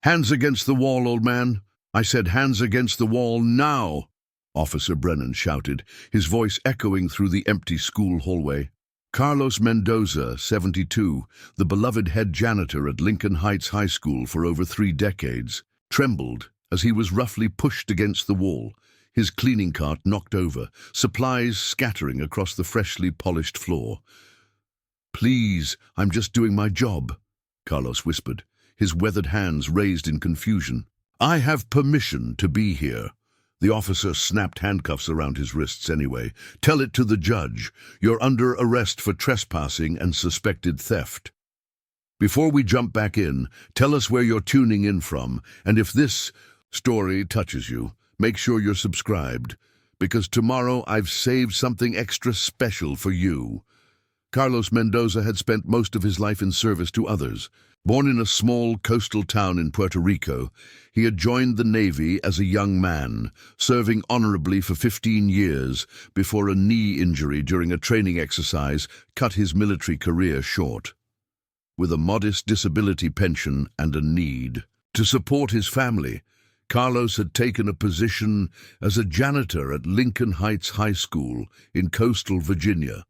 "Hands against the wall, old man. I said hands against the wall now," Officer Brennan shouted, his voice echoing through the empty school hallway. Carlos Mendoza, 72, the beloved head janitor at Lincoln Heights High School for over 3 decades, trembled as he was roughly pushed against the wall, his cleaning cart knocked over, supplies scattering across the freshly polished floor. "Please, I'm just doing my job," Carlos whispered, his weathered hands raised in confusion. "I have permission to be here." The officer snapped handcuffs around his wrists anyway. "Tell it to the judge. You're under arrest for trespassing and suspected theft. Before we jump back in, tell us where you're tuning in from, and if this story touches you, make sure you're subscribed, because tomorrow I've saved something extra special for you." Carlos Mendoza had spent most of his life in service to others. Born in a small coastal town in Puerto Rico, he had joined the Navy as a young man, serving honorably for 15 years before a knee injury during a training exercise cut his military career short. With a modest disability pension and a need to support his family, Carlos had taken a position as a janitor at Lincoln Heights High School in coastal Virginia,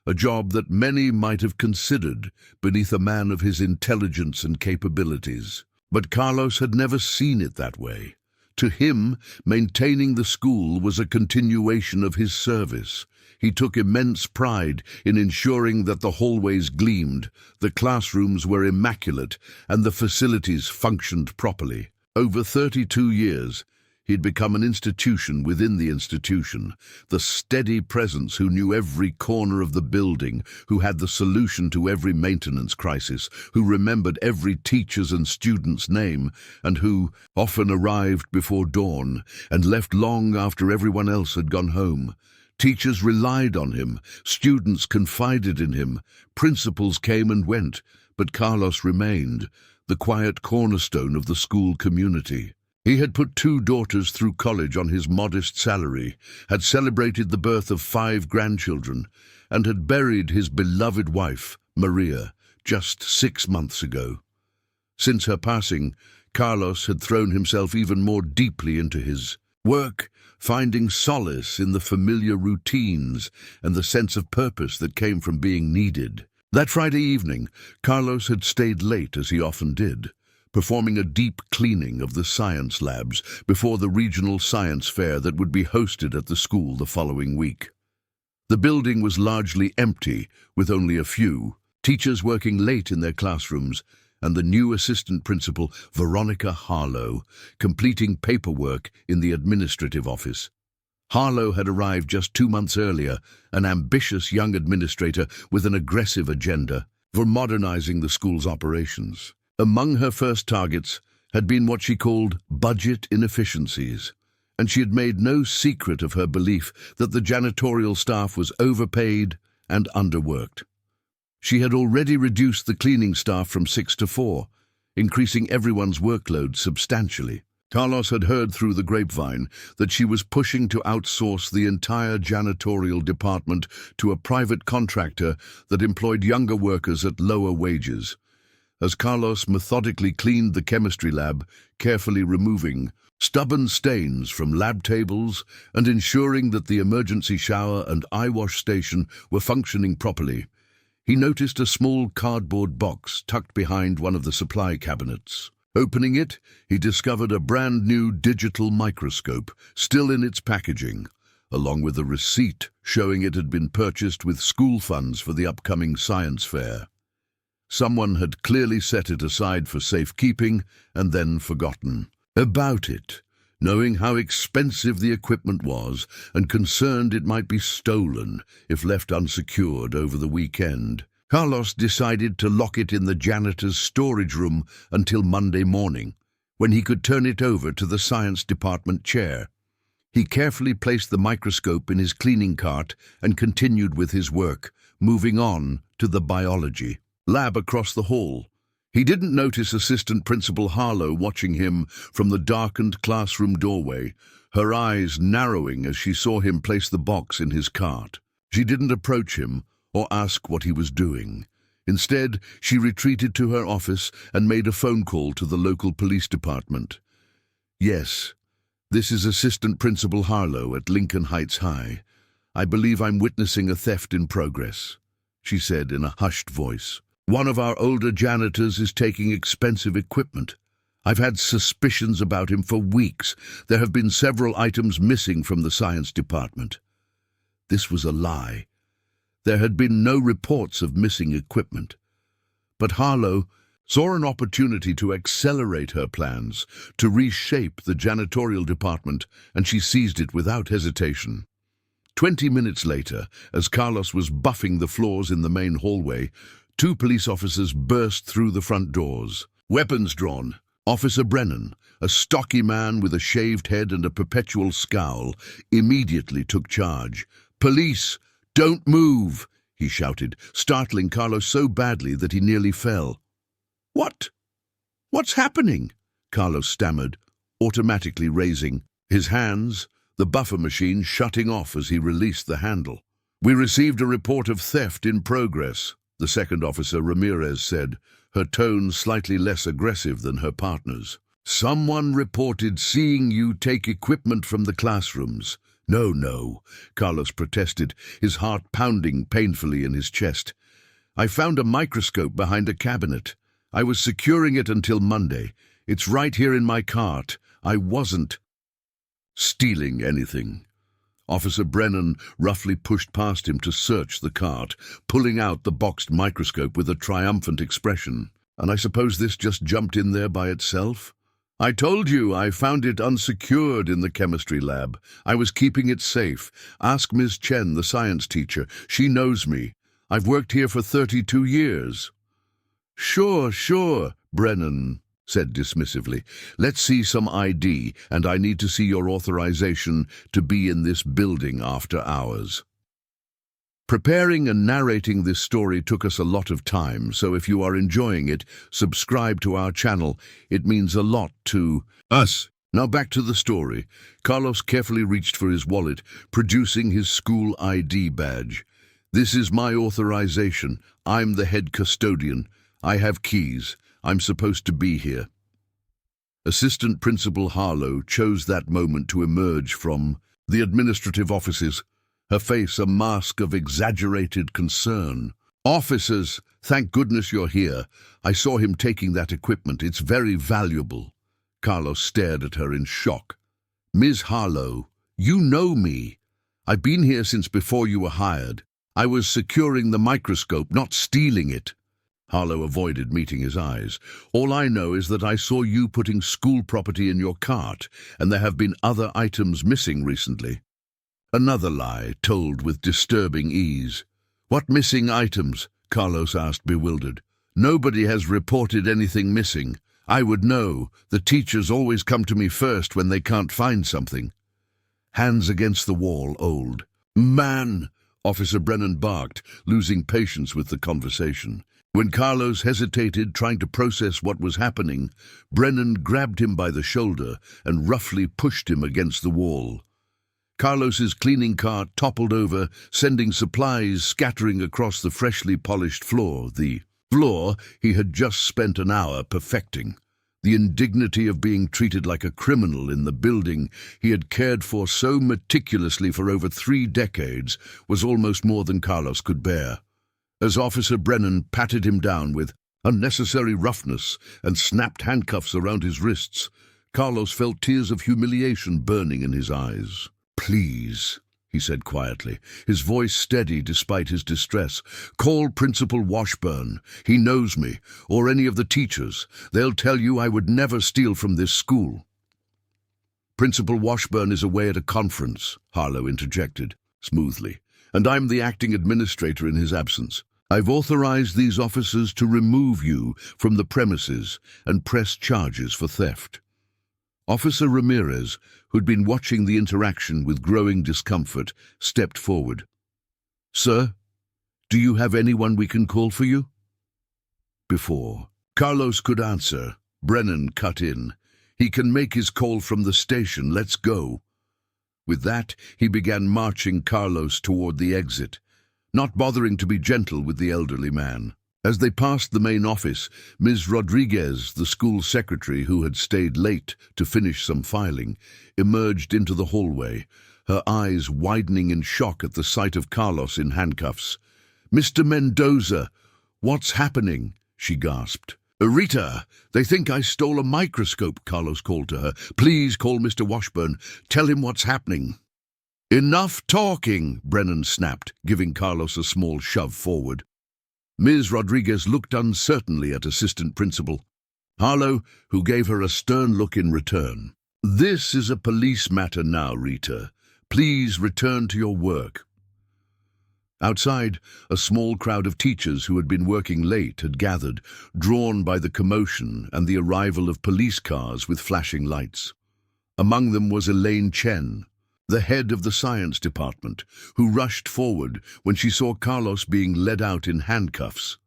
a job that many might have considered beneath a man of his intelligence and capabilities. But Carlos had never seen it that way. To him, maintaining the school was a continuation of his service. He took immense pride in ensuring that the hallways gleamed, the classrooms were immaculate, and the facilities functioned properly. Over 32 years, he'd become an institution within the institution, the steady presence who knew every corner of the building, who had the solution to every maintenance crisis, who remembered every teacher's and student's name, and who often arrived before dawn and left long after everyone else had gone home. Teachers relied on him, students confided in him, principals came and went, but Carlos remained, the quiet cornerstone of the school community. He had put 2 daughters through college on his modest salary, had celebrated the birth of 5 grandchildren, and had buried his beloved wife, Maria, just 6 months ago. Since her passing, Carlos had thrown himself even more deeply into his work, finding solace in the familiar routines and the sense of purpose that came from being needed. That Friday evening, Carlos had stayed late as he often did, performing a deep cleaning of the science labs before the regional science fair that would be hosted at the school the following week. The building was largely empty, with only a few teachers working late in their classrooms, and the new assistant principal, Veronica Harlow, completing paperwork in the administrative office. Harlow had arrived just 2 months earlier, an ambitious young administrator with an aggressive agenda for modernizing the school's operations. Among her first targets had been what she called budget inefficiencies, and she had made no secret of her belief that the janitorial staff was overpaid and underworked. She had already reduced the cleaning staff from 6 to 4, increasing everyone's workload substantially. Carlos had heard through the grapevine that she was pushing to outsource the entire janitorial department to a private contractor that employed younger workers at lower wages. As Carlos methodically cleaned the chemistry lab, carefully removing stubborn stains from lab tables and ensuring that the emergency shower and eye wash station were functioning properly, he noticed a small cardboard box tucked behind one of the supply cabinets. Opening it, he discovered a brand new digital microscope, still in its packaging, along with a receipt showing it had been purchased with school funds for the upcoming science fair. Someone had clearly set it aside for safekeeping and then forgotten about it, knowing how expensive the equipment was and concerned it might be stolen if left unsecured over the weekend. Carlos decided to lock it in the janitor's storage room until Monday morning, when he could turn it over to the science department chair. He carefully placed the microscope in his cleaning cart and continued with his work, moving on to the biology lab across the hall. He didn't notice Assistant Principal Harlow watching him from the darkened classroom doorway, her eyes narrowing as she saw him place the box in his cart. She didn't approach him or ask what he was doing. Instead, she retreated to her office and made a phone call to the local police department. "Yes, this is Assistant Principal Harlow at Lincoln Heights High. I believe I'm witnessing a theft in progress," she said in a hushed voice. "One of our older janitors is taking expensive equipment. I've had suspicions about him for weeks. There have been several items missing from the science department." This was a lie. There had been no reports of missing equipment. But Harlow saw an opportunity to accelerate her plans, to reshape the janitorial department, and she seized it without hesitation. 20 minutes later, as Carlos was buffing the floors in the main hallway, 2 police officers burst through the front doors. Weapons drawn, Officer Brennan, a stocky man with a shaved head and a perpetual scowl, immediately took charge. "Police, don't move!" he shouted, startling Carlos so badly that he nearly fell. What's happening?" Carlos stammered, automatically raising his hands, the buffer machine shutting off as he released the handle. "We received a report of theft in progress," the second officer, Ramirez, said, her tone slightly less aggressive than her partner's. "Someone reported seeing you take equipment from the classrooms." No, Carlos protested, his heart pounding painfully in his chest. "I found a microscope behind a cabinet. I was securing it until Monday. It's right here in my cart. I wasn't stealing anything." Officer Brennan roughly pushed past him to search the cart, pulling out the boxed microscope with a triumphant expression. "And I suppose this just jumped in there by itself?" "I told you I found it unsecured in the chemistry lab. I was keeping it safe. Ask Ms. Chen, the science teacher. She knows me. I've worked here for 32 years. Sure, Brennan said dismissively. "Let's see some ID, and I need to see your authorization to be in this building after hours." Preparing and narrating this story took us a lot of time, so if you are enjoying it, subscribe to our channel. It means a lot to us. Now back to the story. Carlos carefully reached for his wallet, producing his school ID badge. "This is my authorization. I'm the head custodian. I have keys. I'm supposed to be here." Assistant Principal Harlow chose that moment to emerge from the administrative offices, her face a mask of exaggerated concern. "Officers, thank goodness you're here. I saw him taking that equipment. It's very valuable." Carlos stared at her in shock. "Ms. Harlow, you know me. I've been here since before you were hired. I was securing the microscope, not stealing it." Harlow avoided meeting his eyes. "All I know is that I saw you putting school property in your cart, and there have been other items missing recently." Another lie, told with disturbing ease. "What missing items?" Carlos asked, bewildered. "Nobody has reported anything missing. I would know. The teachers always come to me first when they can't find something." Hands against the wall, old. "Man!" Officer Brennan barked, losing patience with the conversation. When Carlos hesitated, trying to process what was happening, Brennan grabbed him by the shoulder and roughly pushed him against the wall. Carlos's cleaning cart toppled over, sending supplies scattering across the freshly polished floor, the floor he had just spent an hour perfecting. The indignity of being treated like a criminal in the building he had cared for so meticulously for over 3 decades was almost more than Carlos could bear. As Officer Brennan patted him down with unnecessary roughness and snapped handcuffs around his wrists, Carlos felt tears of humiliation burning in his eyes. "Please," he said quietly, his voice steady despite his distress, "call Principal Washburn. He knows me, or any of the teachers. They'll tell you I would never steal from this school." "Principal Washburn is away at a conference," Harlow interjected smoothly, "and I'm the acting administrator in his absence. I've authorized these officers to remove you from the premises and press charges for theft." Officer Ramirez, who'd been watching the interaction with growing discomfort, stepped forward. "Sir, do you have anyone we can call for you?" Before Carlos could answer, Brennan cut in. "He can make his call from the station. Let's go." With that, he began marching Carlos toward the exit, not bothering to be gentle with the elderly man. As they passed the main office, Ms. Rodriguez, the school secretary who had stayed late to finish some filing, emerged into the hallway, her eyes widening in shock at the sight of Carlos in handcuffs. "Mr. Mendoza, what's happening?" she gasped. "Rita, they think I stole a microscope," Carlos called to her. "Please call Mr. Washburn. Tell him what's happening." "Enough talking," Brennan snapped, giving Carlos a small shove forward. Ms. Rodriguez looked uncertainly at Assistant Principal Harlow, who gave her a stern look in return. "This is a police matter now, Rita. Please return to your work." Outside, a small crowd of teachers who had been working late had gathered, drawn by the commotion and the arrival of police cars with flashing lights. Among them was Elaine Chen, the head of the science department, who rushed forward when she saw Carlos being led out in handcuffs.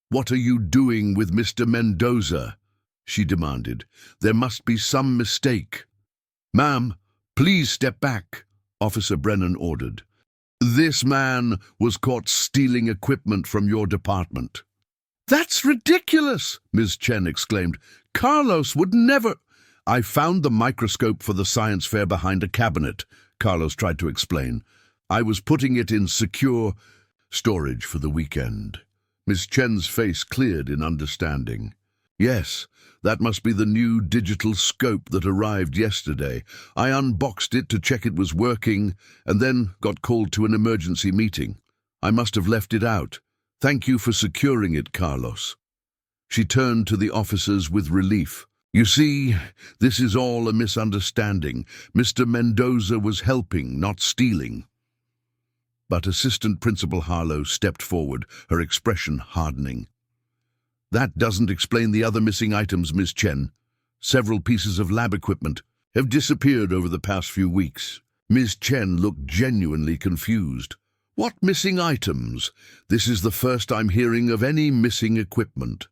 "What are you doing with Mr. Mendoza?" she demanded. "There must be some mistake." "Ma'am, please step back," Officer Brennan ordered. "This man was caught stealing equipment from your department." "That's ridiculous," Ms. Chen exclaimed. "Carlos would never—" "I found the microscope for the science fair behind a cabinet," Carlos tried to explain. "I was putting it in secure storage for the weekend." Ms. Chen's face cleared in understanding. "Yes, that must be the new digital scope that arrived yesterday. I unboxed it to check it was working and then got called to an emergency meeting. I must have left it out. Thank you for securing it, Carlos." She turned to the officers with relief. "You see, this is all a misunderstanding. Mr. Mendoza was helping, not stealing." But Assistant Principal Harlow stepped forward, her expression hardening. "That doesn't explain the other missing items, Ms. Chen. Several pieces of lab equipment have disappeared over the past few weeks." Ms. Chen looked genuinely confused. "What missing items? This is the first I'm hearing of any missing equipment."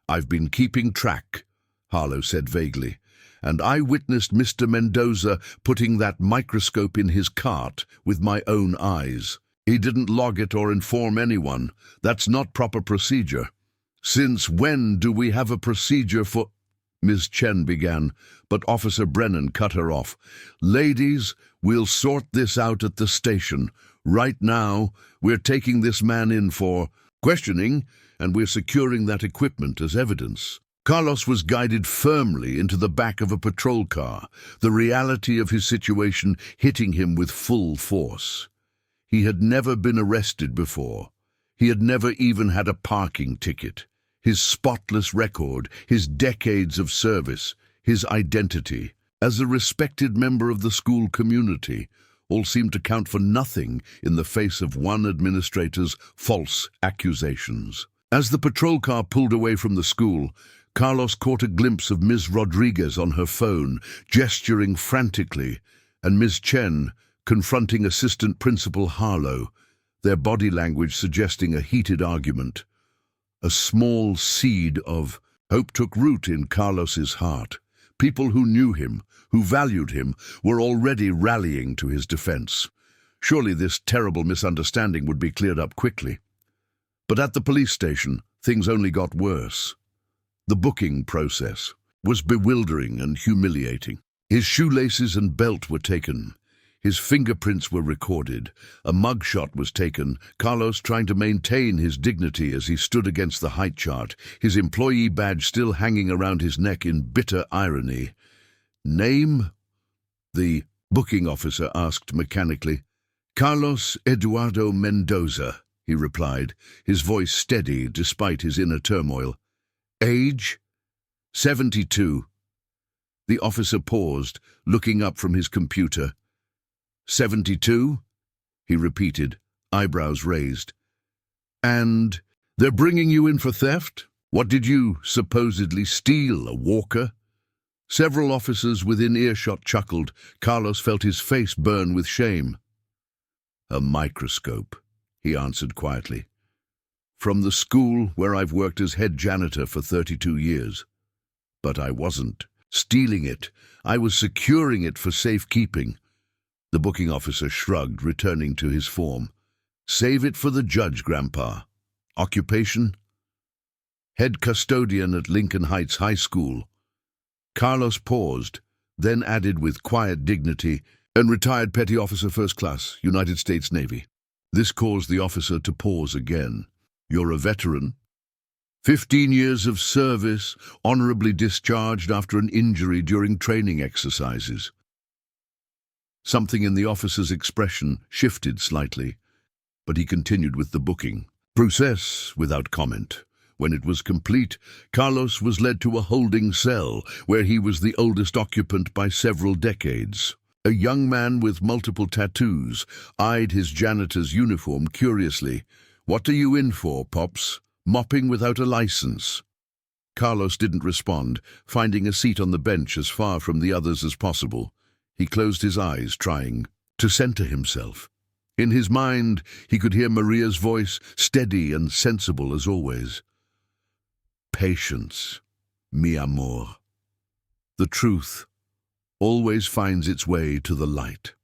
"I've been keeping track," Harlow said vaguely, "and I witnessed Mr. Mendoza putting that microscope in his cart with my own eyes. He didn't log it or inform anyone. That's not proper procedure." "Since when do we have a procedure for—" Ms. Chen began, but Officer Brennan cut her off. "Ladies, we'll sort this out at the station. Right now, we're taking this man in for questioning, and we're securing that equipment as evidence." Carlos was guided firmly into the back of a patrol car, the reality of his situation hitting him with full force. He had never been arrested before. He had never even had a parking ticket. His spotless record, his decades of service, his identity, as a respected member of the school community, all seemed to count for nothing in the face of one administrator's false accusations. As the patrol car pulled away from the school, Carlos caught a glimpse of Ms. Rodriguez on her phone, gesturing frantically, and Ms. Chen confronting Assistant Principal Harlow, their body language suggesting a heated argument. A small seed of hope took root in Carlos's heart. People who knew him, who valued him, were already rallying to his defense. Surely this terrible misunderstanding would be cleared up quickly. But at the police station, things only got worse. The booking process was bewildering and humiliating. His shoelaces and belt were taken. His fingerprints were recorded. A mugshot was taken, Carlos trying to maintain his dignity as he stood against the height chart, his employee badge still hanging around his neck in bitter irony. "Name?" the booking officer asked mechanically. "Carlos Eduardo Mendoza," he replied, his voice steady despite his inner turmoil. "Age?" 72. The officer paused, looking up from his computer. 72? He repeated, eyebrows raised. "And they're bringing you in for theft? What did you supposedly steal, a walker?" Several officers within earshot chuckled. Carlos felt his face burn with shame. "A microscope," he answered quietly. "From the school where I've worked as head janitor for 32 years. But I wasn't stealing it. I was securing it for safekeeping." The booking officer shrugged, returning to his form. "Save it for the judge, Grandpa." Occupation? Head custodian at Lincoln Heights High School. Carlos paused, then added with quiet dignity, and retired petty officer first class, United States Navy. This caused the officer to pause again. You're a veteran? 15 years of service, honorably discharged after an injury during training exercises. Something in the officer's expression shifted slightly, but he continued with the booking process without comment. When it was complete, Carlos was led to a holding cell where he was the oldest occupant by several decades. A young man with multiple tattoos eyed his janitor's uniform curiously. "What are you in for, Pops? Mopping without a license?" Carlos didn't respond, finding a seat on the bench as far from the others as possible. He closed his eyes, trying to center himself. In his mind, he could hear Maria's voice, steady and sensible as always. Patience, mi amor. The truth always finds its way to the light.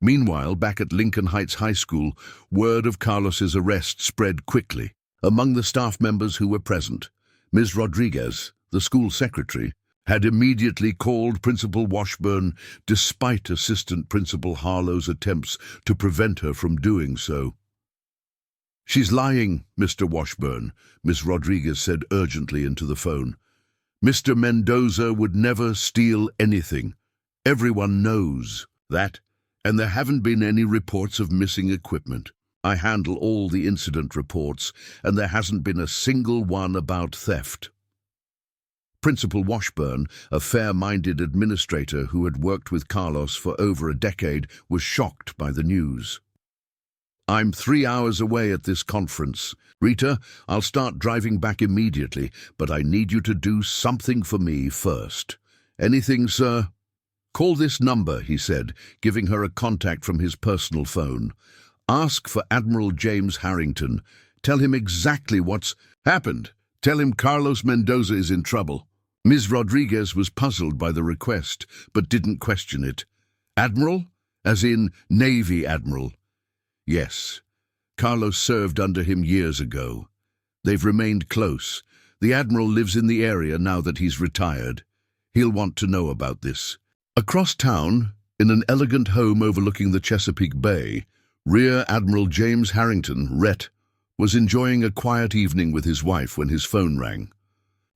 Meanwhile, back at Lincoln Heights High School, word of Carlos's arrest spread quickly. Among the staff members who were present, Ms. Rodriguez, the school secretary, had immediately called Principal Washburn despite Assistant Principal Harlow's attempts to prevent her from doing so. "She's lying, Mr. Washburn," Ms. Rodriguez said urgently into the phone. "Mr. Mendoza would never steal anything. Everyone knows that, and there haven't been any reports of missing equipment. I handle all the incident reports, and there hasn't been a single one about theft." Principal Washburn, a fair-minded administrator who had worked with Carlos for over a decade, was shocked by the news. "I'm 3 hours away at this conference. Rita, I'll start driving back immediately, but I need you to do something for me first." "Anything, sir?" "Call this number," he said, giving her a contact from his personal phone. "Ask for Admiral James Harrington. Tell him exactly what's happened. Tell him Carlos Mendoza is in trouble." Ms. Rodriguez was puzzled by the request, but didn't question it. "Admiral? As in Navy Admiral?" "Yes. Carlos served under him years ago. They've remained close. The Admiral lives in the area now that he's retired. He'll want to know about this." Across town, in an elegant home overlooking the Chesapeake Bay, Rear Admiral James Harrington, Ret, was enjoying a quiet evening with his wife when his phone rang.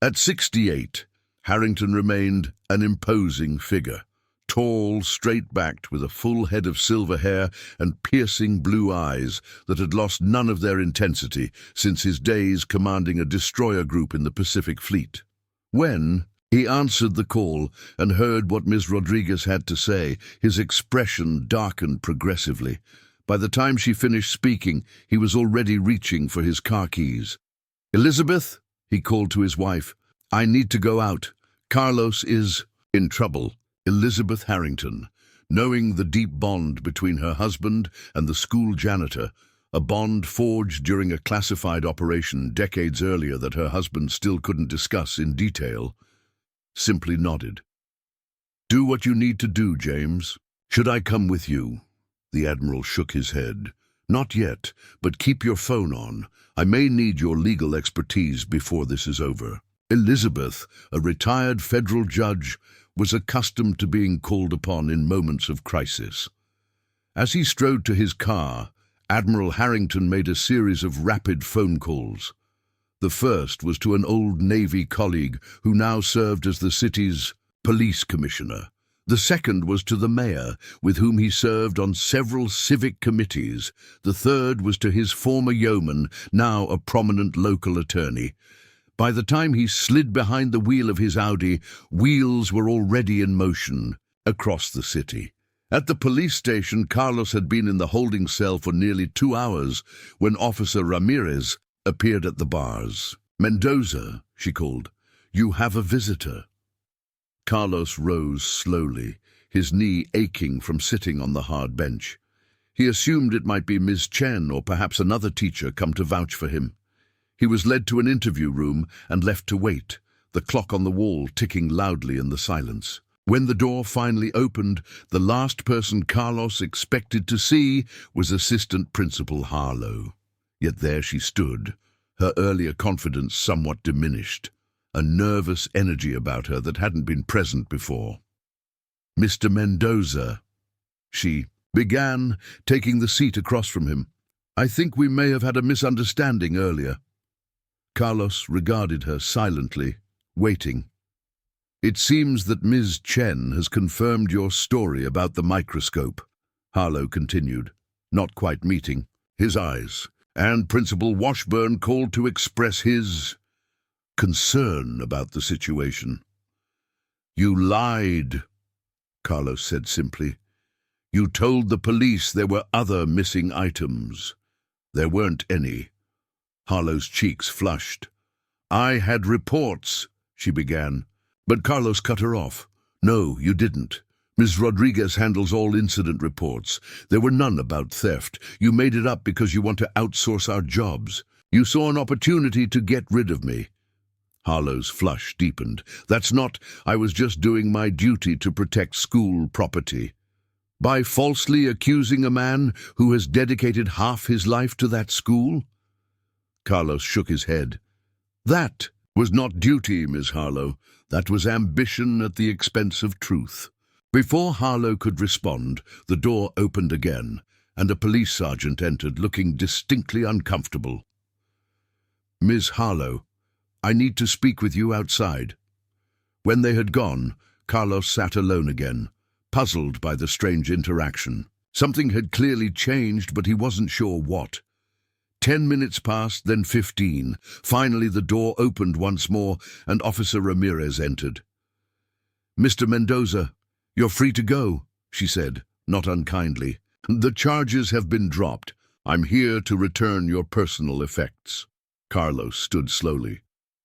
At 68, Harrington remained an imposing figure, tall, straight-backed, with a full head of silver hair and piercing blue eyes that had lost none of their intensity since his days commanding a destroyer group in the Pacific Fleet. When he answered the call and heard what Ms. Rodriguez had to say, his expression darkened progressively. By the time she finished speaking, he was already reaching for his car keys. "Elizabeth," he called to his wife, "I need to go out. Carlos is in trouble." Elizabeth Harrington, knowing the deep bond between her husband and the school janitor, a bond forged during a classified operation decades earlier that her husband still couldn't discuss in detail, simply nodded. "Do what you need to do, James. Should I come with you?" The Admiral shook his head. "Not yet, but keep your phone on. I may need your legal expertise before this is over." Elizabeth, a retired federal judge, was accustomed to being called upon in moments of crisis. As he strode to his car, Admiral Harrington made a series of rapid phone calls. The first was to an old Navy colleague who now served as the city's police commissioner. The second was to the mayor, with whom he served on several civic committees. The third was to his former yeoman, now a prominent local attorney. By the time he slid behind the wheel of his Audi, wheels were already in motion across the city. At the police station, Carlos had been in the holding cell for nearly 2 hours when Officer Ramirez appeared at the bars. "Mendoza," she called, "you have a visitor." Carlos rose slowly, his knee aching from sitting on the hard bench. He assumed it might be Ms. Chen or perhaps another teacher come to vouch for him. He was led to an interview room and left to wait, the clock on the wall ticking loudly in the silence. When the door finally opened, the last person Carlos expected to see was Assistant Principal Harlow. Yet there she stood, her earlier confidence somewhat diminished, a nervous energy about her that hadn't been present before. "Mr. Mendoza," she began, taking the seat across from him. "I think we may have had a misunderstanding earlier." Carlos regarded her silently, waiting. "It seems that Ms. Chen has confirmed your story about the microscope," Harlow continued, not quite meeting his eyes, and Principal Washburn called to express his concern about the situation. "You lied," Carlos said simply. "You told the police there were other missing items. There weren't any." Harlow's cheeks flushed. "I had reports," she began, but Carlos cut her off. "No, you didn't. Ms. Rodriguez handles all incident reports. There were none about theft. You made it up because you want to outsource our jobs. You saw an opportunity to get rid of me." Harlow's flush deepened. "That's not. I was just doing my duty to protect school property." "By falsely accusing a man who has dedicated half his life to that school?" Carlos shook his head. "That was not duty, Miss Harlow. That was ambition at the expense of truth." Before Harlow could respond, the door opened again, and a police sergeant entered, looking distinctly uncomfortable. "Miss Harlow, I need to speak with you outside." When they had gone, Carlos sat alone again, puzzled by the strange interaction. Something had clearly changed, but he wasn't sure what. 10 minutes passed, then 15. Finally, the door opened once more, and Officer Ramirez entered. "Mr. Mendoza, you're free to go," she said, not unkindly. "The charges have been dropped. I'm here to return your personal effects." Carlos stood slowly.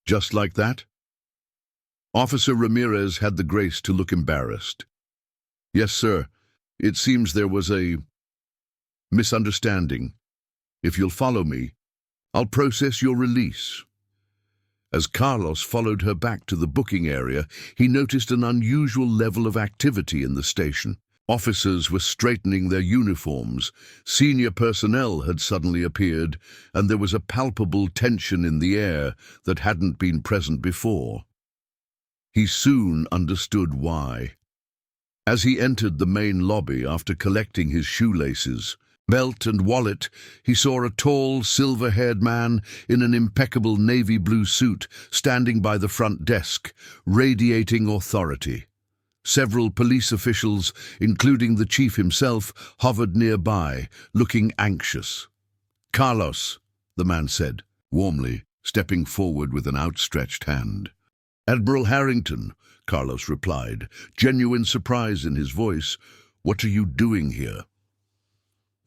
"Just like that?" Officer Ramirez had the grace to look embarrassed. "Yes, sir. It seems there was a misunderstanding. If you'll follow me, I'll process your release." As Carlos followed her back to the booking area, he noticed an unusual level of activity in the station. Officers were straightening their uniforms, senior personnel had suddenly appeared, and there was a palpable tension in the air that hadn't been present before. He soon understood why. As he entered the main lobby after collecting his shoelaces, belt and wallet, he saw a tall, silver-haired man in an impeccable navy blue suit standing by the front desk, radiating authority. Several police officials, including the chief himself, hovered nearby, looking anxious. "Carlos," the man said, warmly, stepping forward with an outstretched hand. "Admiral Harrington," Carlos replied, genuine surprise in his voice. "What are you doing here?"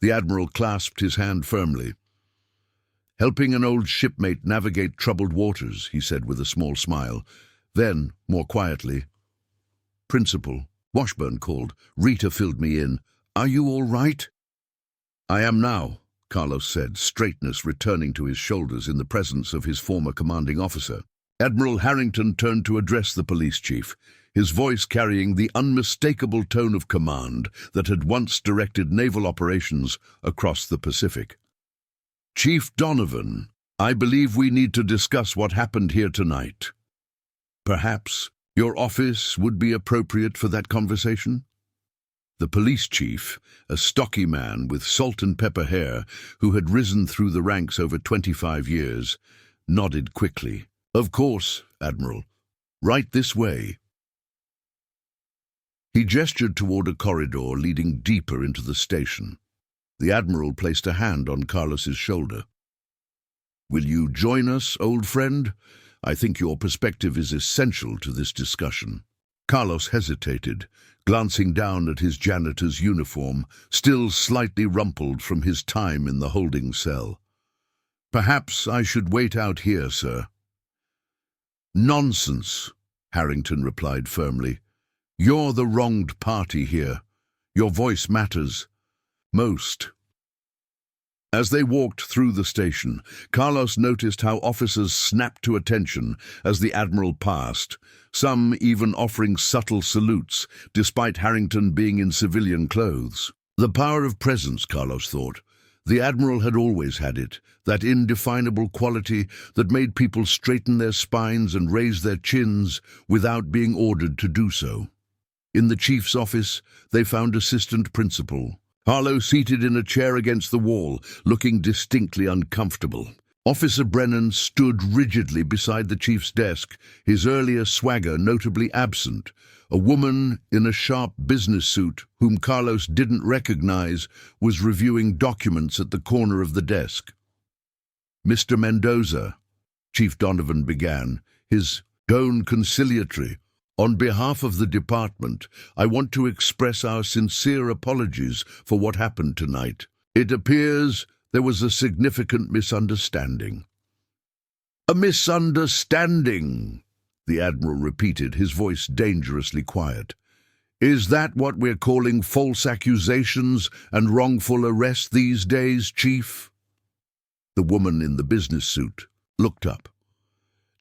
The Admiral clasped his hand firmly. "Helping an old shipmate navigate troubled waters," he said with a small smile. Then, more quietly, "Principal," Washburn called. "Rita filled me in. Are you all right?" "I am now," Carlos said, straightness returning to his shoulders in the presence of his former commanding officer. Admiral Harrington turned to address the police chief, his voice carrying the unmistakable tone of command that had once directed naval operations across the Pacific. "Chief Donovan, I believe we need to discuss what happened here tonight. Perhaps your office would be appropriate for that conversation?" The police chief, a stocky man with salt and pepper hair who had risen through the ranks over 25 years, nodded quickly. "Of course, Admiral. Right this way." He gestured toward a corridor leading deeper into the station. The Admiral placed a hand on Carlos's shoulder. "Will you join us, old friend? I think your perspective is essential to this discussion." Carlos hesitated, glancing down at his janitor's uniform, still slightly rumpled from his time in the holding cell. "Perhaps I should wait out here, sir." "Nonsense," Harrington replied firmly. "You're the wronged party here. Your voice matters. Most." As they walked through the station, Carlos noticed how officers snapped to attention as the Admiral passed, some even offering subtle salutes, despite Harrington being in civilian clothes. The power of presence, Carlos thought. The Admiral had always had it, that indefinable quality that made people straighten their spines and raise their chins without being ordered to do so. In the chief's office, they found Assistant Principal Harlow seated in a chair against the wall, looking distinctly uncomfortable. Officer Brennan stood rigidly beside the chief's desk, his earlier swagger notably absent. A woman in a sharp business suit, whom Carlos didn't recognize, was reviewing documents at the corner of the desk. "Mr. Mendoza," Chief Donovan began, his tone conciliatory. "On behalf of the department, I want to express our sincere apologies for what happened tonight. It appears there was a significant misunderstanding." "A misunderstanding," the Admiral repeated, his voice dangerously quiet. "Is that what we're calling false accusations and wrongful arrest these days, Chief?" The woman in the business suit looked up.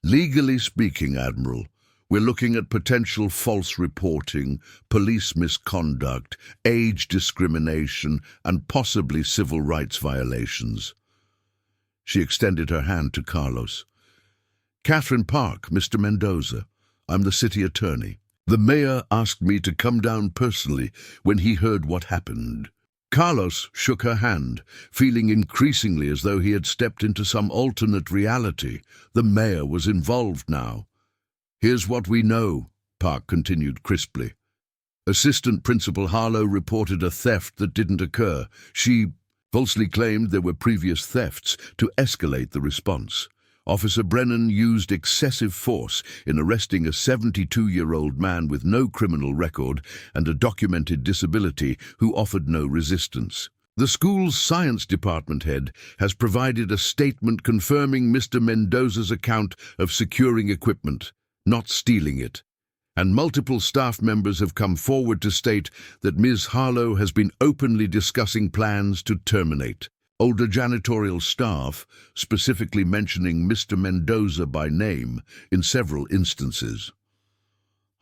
"Legally speaking, Admiral, we're looking at potential false reporting, police misconduct, age discrimination, and possibly civil rights violations." She extended her hand to Carlos. "Catherine Park, Mr. Mendoza. I'm the city attorney. The mayor asked me to come down personally when he heard what happened." Carlos shook her hand, feeling increasingly as though he had stepped into some alternate reality. The mayor was involved now. "Here's what we know," Park continued crisply. "Assistant Principal Harlow reported a theft that didn't occur. She falsely claimed there were previous thefts to escalate the response. Officer Brennan used excessive force in arresting a 72-year-old man with no criminal record and a documented disability who offered no resistance. The school's science department head has provided a statement confirming Mr. Mendoza's account of securing equipment, not stealing it, and multiple staff members have come forward to state that Ms. Harlow has been openly discussing plans to terminate older janitorial staff, specifically mentioning Mr. Mendoza by name in several instances."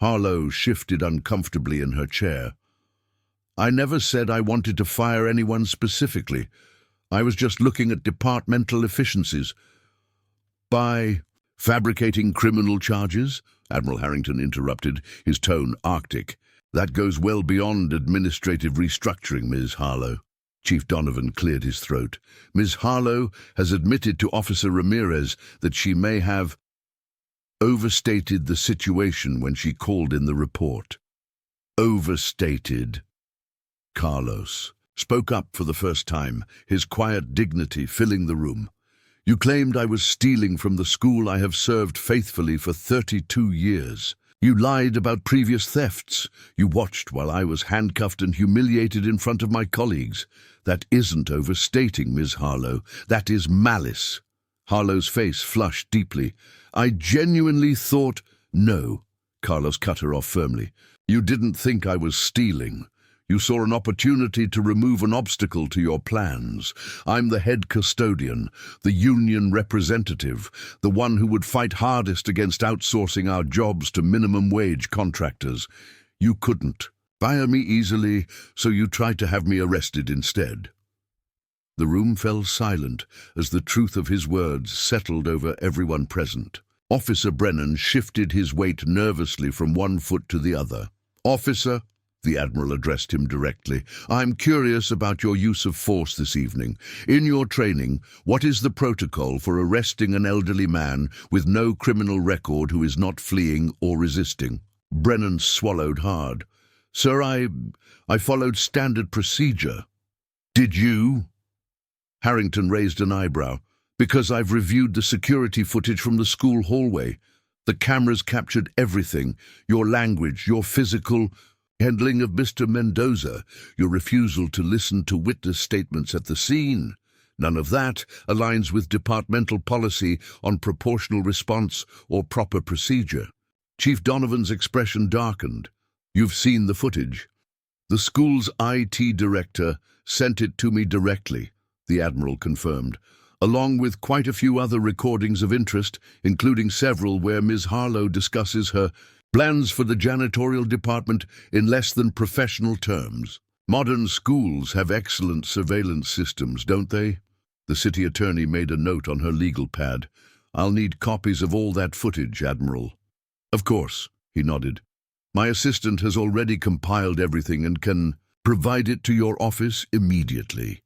Harlow shifted uncomfortably in her chair. "I never said I wanted to fire anyone specifically. I was just looking at departmental efficiencies." "By fabricating criminal charges?" Admiral Harrington interrupted, his tone arctic. "That goes well beyond administrative restructuring, Ms. Harlow." Chief Donovan cleared his throat. "Ms. Harlow has admitted to Officer Ramirez that she may have overstated the situation when she called in the report." "Overstated?" Carlos spoke up for the first time, his quiet dignity filling the room. "You claimed I was stealing from the school I have served faithfully for 32 years. You lied about previous thefts. You watched while I was handcuffed and humiliated in front of my colleagues. That isn't overstating, Ms. Harlow. That is malice." Harlow's face flushed deeply. "I genuinely thought—" "No," Carlos cut her off firmly. "You didn't think I was stealing. You saw an opportunity to remove an obstacle to your plans. I'm the head custodian, the union representative, the one who would fight hardest against outsourcing our jobs to minimum wage contractors. You couldn't fire me easily, so you tried to have me arrested instead." The room fell silent as the truth of his words settled over everyone present. Officer Brennan shifted his weight nervously from one foot to the other. "Officer," the Admiral addressed him directly, "I'm curious about your use of force this evening. In your training, what is the protocol for arresting an elderly man with no criminal record who is not fleeing or resisting?" Brennan swallowed hard. "Sir, I followed standard procedure." "Did you?" Harrington raised an eyebrow. "Because I've reviewed the security footage from the school hallway. The cameras captured everything. Your language, your physical handling of Mr. Mendoza, your refusal to listen to witness statements at the scene. None of that aligns with departmental policy on proportional response or proper procedure." Chief Donovan's expression darkened. "You've seen the footage?" "The school's IT director sent it to me directly," the Admiral confirmed, "along with quite a few other recordings of interest, including several where Ms. Harlow discusses her plans for the janitorial department in less than professional terms." Modern schools have excellent surveillance systems, don't they? The city attorney made a note on her legal pad. I'll need copies of all that footage, Admiral. Of course, he nodded. My assistant has already compiled everything and can provide it to your office immediately.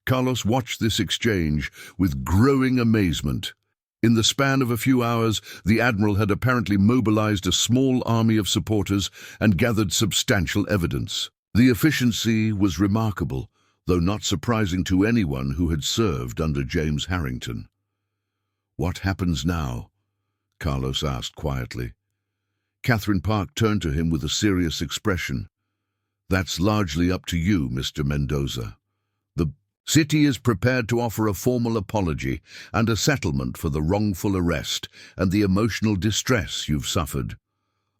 Carlos watched this exchange with growing amazement. In the span of a few hours, the Admiral had apparently mobilized a small army of supporters and gathered substantial evidence. The efficiency was remarkable, though not surprising to anyone who had served under James Harrington. What happens now? Carlos asked quietly. Catherine Park turned to him with a serious expression. That's largely up to you, Mr. Mendoza. The city is prepared to offer a formal apology and a settlement for the wrongful arrest and the emotional distress you've suffered.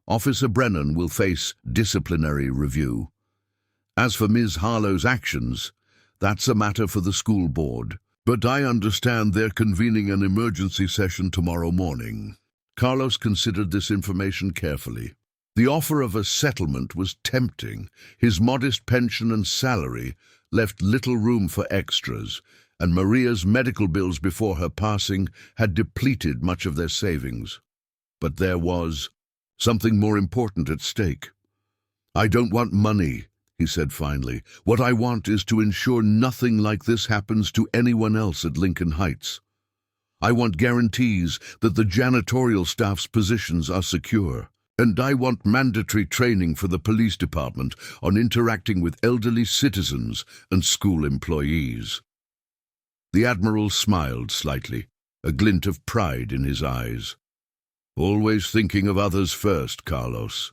Officer Brennan will face disciplinary review. As for Ms. Harlow's actions, that's a matter for the school board. But I understand they're convening an emergency session tomorrow morning. Carlos considered this information carefully. The offer of a settlement was tempting. His modest pension and salary left little room for extras, and Maria's medical bills before her passing had depleted much of their savings. But there was something more important at stake. I don't want money, he said finally. What I want is to ensure nothing like this happens to anyone else at Lincoln Heights. I want guarantees that the janitorial staff's positions are secure. And I want mandatory training for the police department on interacting with elderly citizens and school employees. The Admiral smiled slightly, a glint of pride in his eyes. Always thinking of others first, Carlos.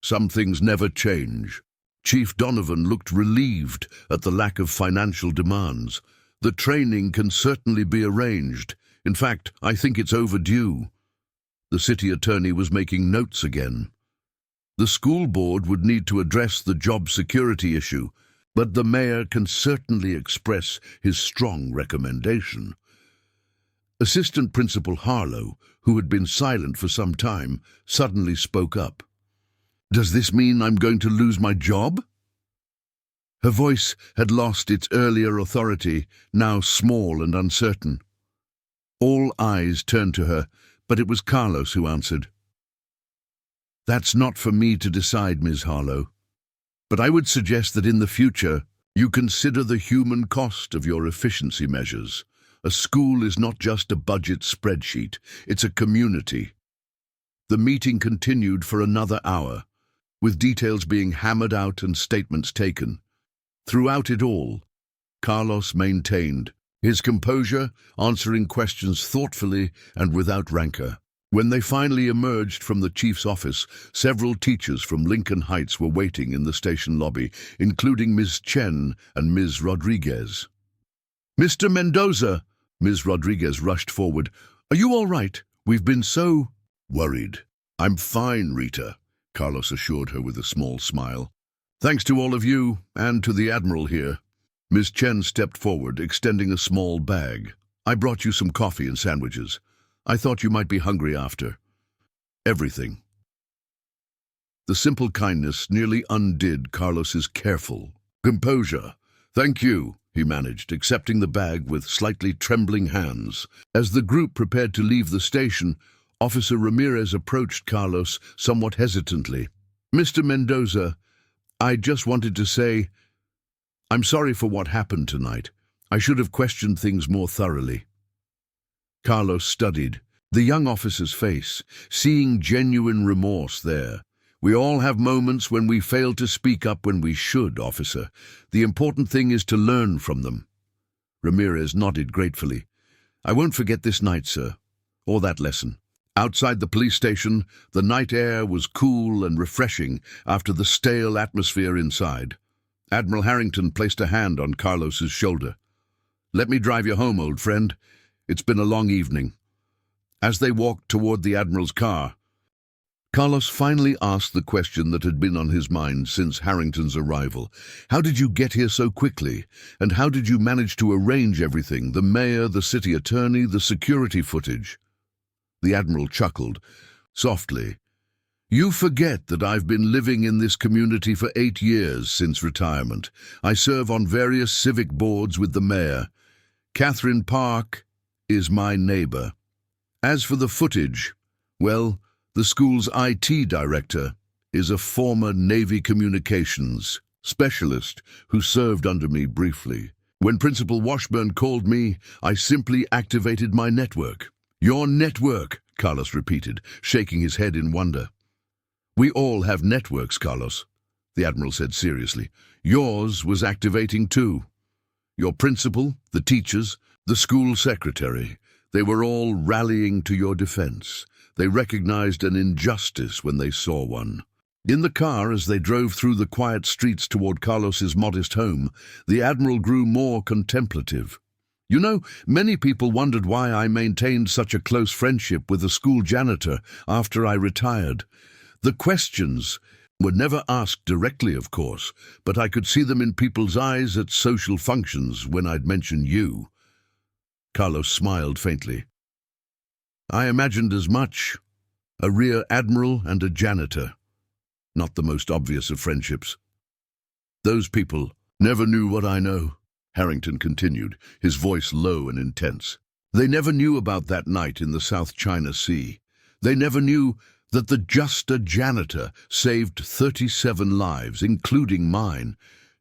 Some things never change. Chief Donovan looked relieved at the lack of financial demands. The training can certainly be arranged. In fact, I think it's overdue. The city attorney was making notes again. The school board would need to address the job security issue, but the mayor can certainly express his strong recommendation. Assistant Principal Harlow, who had been silent for some time, suddenly spoke up. Does this mean I'm going to lose my job? Her voice had lost its earlier authority, now small and uncertain. All eyes turned to her, but it was Carlos who answered. That's not for me to decide, Ms. Harlow. But I would suggest that in the future, you consider the human cost of your efficiency measures. A school is not just a budget spreadsheet, it's a community. The meeting continued for another hour, with details being hammered out and statements taken. Throughout it all, Carlos maintained his composure, answering questions thoughtfully and without rancor. When they finally emerged from the chief's office, several teachers from Lincoln Heights were waiting in the station lobby, including Ms. Chen and Ms. Rodriguez. Mr. Mendoza, Ms. Rodriguez rushed forward. Are you all right? We've been so worried. I'm fine, Rita, Carlos assured her with a small smile. Thanks to all of you and to the Admiral here. Ms. Chen stepped forward, extending a small bag. I brought you some coffee and sandwiches. I thought you might be hungry after. Everything. The simple kindness nearly undid Carlos's careful composure. Thank you, he managed, accepting the bag with slightly trembling hands. As the group prepared to leave the station, Officer Ramirez approached Carlos somewhat hesitantly. Mr. Mendoza, I just wanted to say, I'm sorry for what happened tonight. I should have questioned things more thoroughly. Carlos studied the young officer's face, seeing genuine remorse there. We all have moments when we fail to speak up when we should, officer. The important thing is to learn from them. Ramirez nodded gratefully. I won't forget this night, sir, or that lesson. Outside the police station, the night air was cool and refreshing after the stale atmosphere inside. Admiral Harrington placed a hand on Carlos's shoulder. Let me drive you home, old friend. It's been a long evening. As they walked toward the Admiral's car, Carlos finally asked the question that had been on his mind since Harrington's arrival. How did you get here so quickly? And how did you manage to arrange everything? The mayor, the city attorney, the security footage? The Admiral chuckled softly. You forget that I've been living in this community for 8 years since retirement. I serve on various civic boards with the mayor. Catherine Park is my neighbor. As for the footage, well, the school's IT director is a former Navy communications specialist who served under me briefly. When Principal Washburn called me, I simply activated my network. Your network, Carlos repeated, shaking his head in wonder. We all have networks, Carlos, the Admiral said seriously. Yours was activating too. Your principal, the teachers, the school secretary, they were all rallying to your defense. They recognized an injustice when they saw one. In the car, as they drove through the quiet streets toward Carlos's modest home, the Admiral grew more contemplative. You know, many people wondered why I maintained such a close friendship with the school janitor after I retired. The questions were never asked directly, of course, but I could see them in people's eyes at social functions when I'd mention you. Carlos smiled faintly. I imagined as much. A rear admiral and a janitor. Not the most obvious of friendships. Those people never knew what I know, Harrington continued, his voice low and intense. They never knew about that night in the South China Sea. They never knew that the just a janitor saved 37 lives, including mine,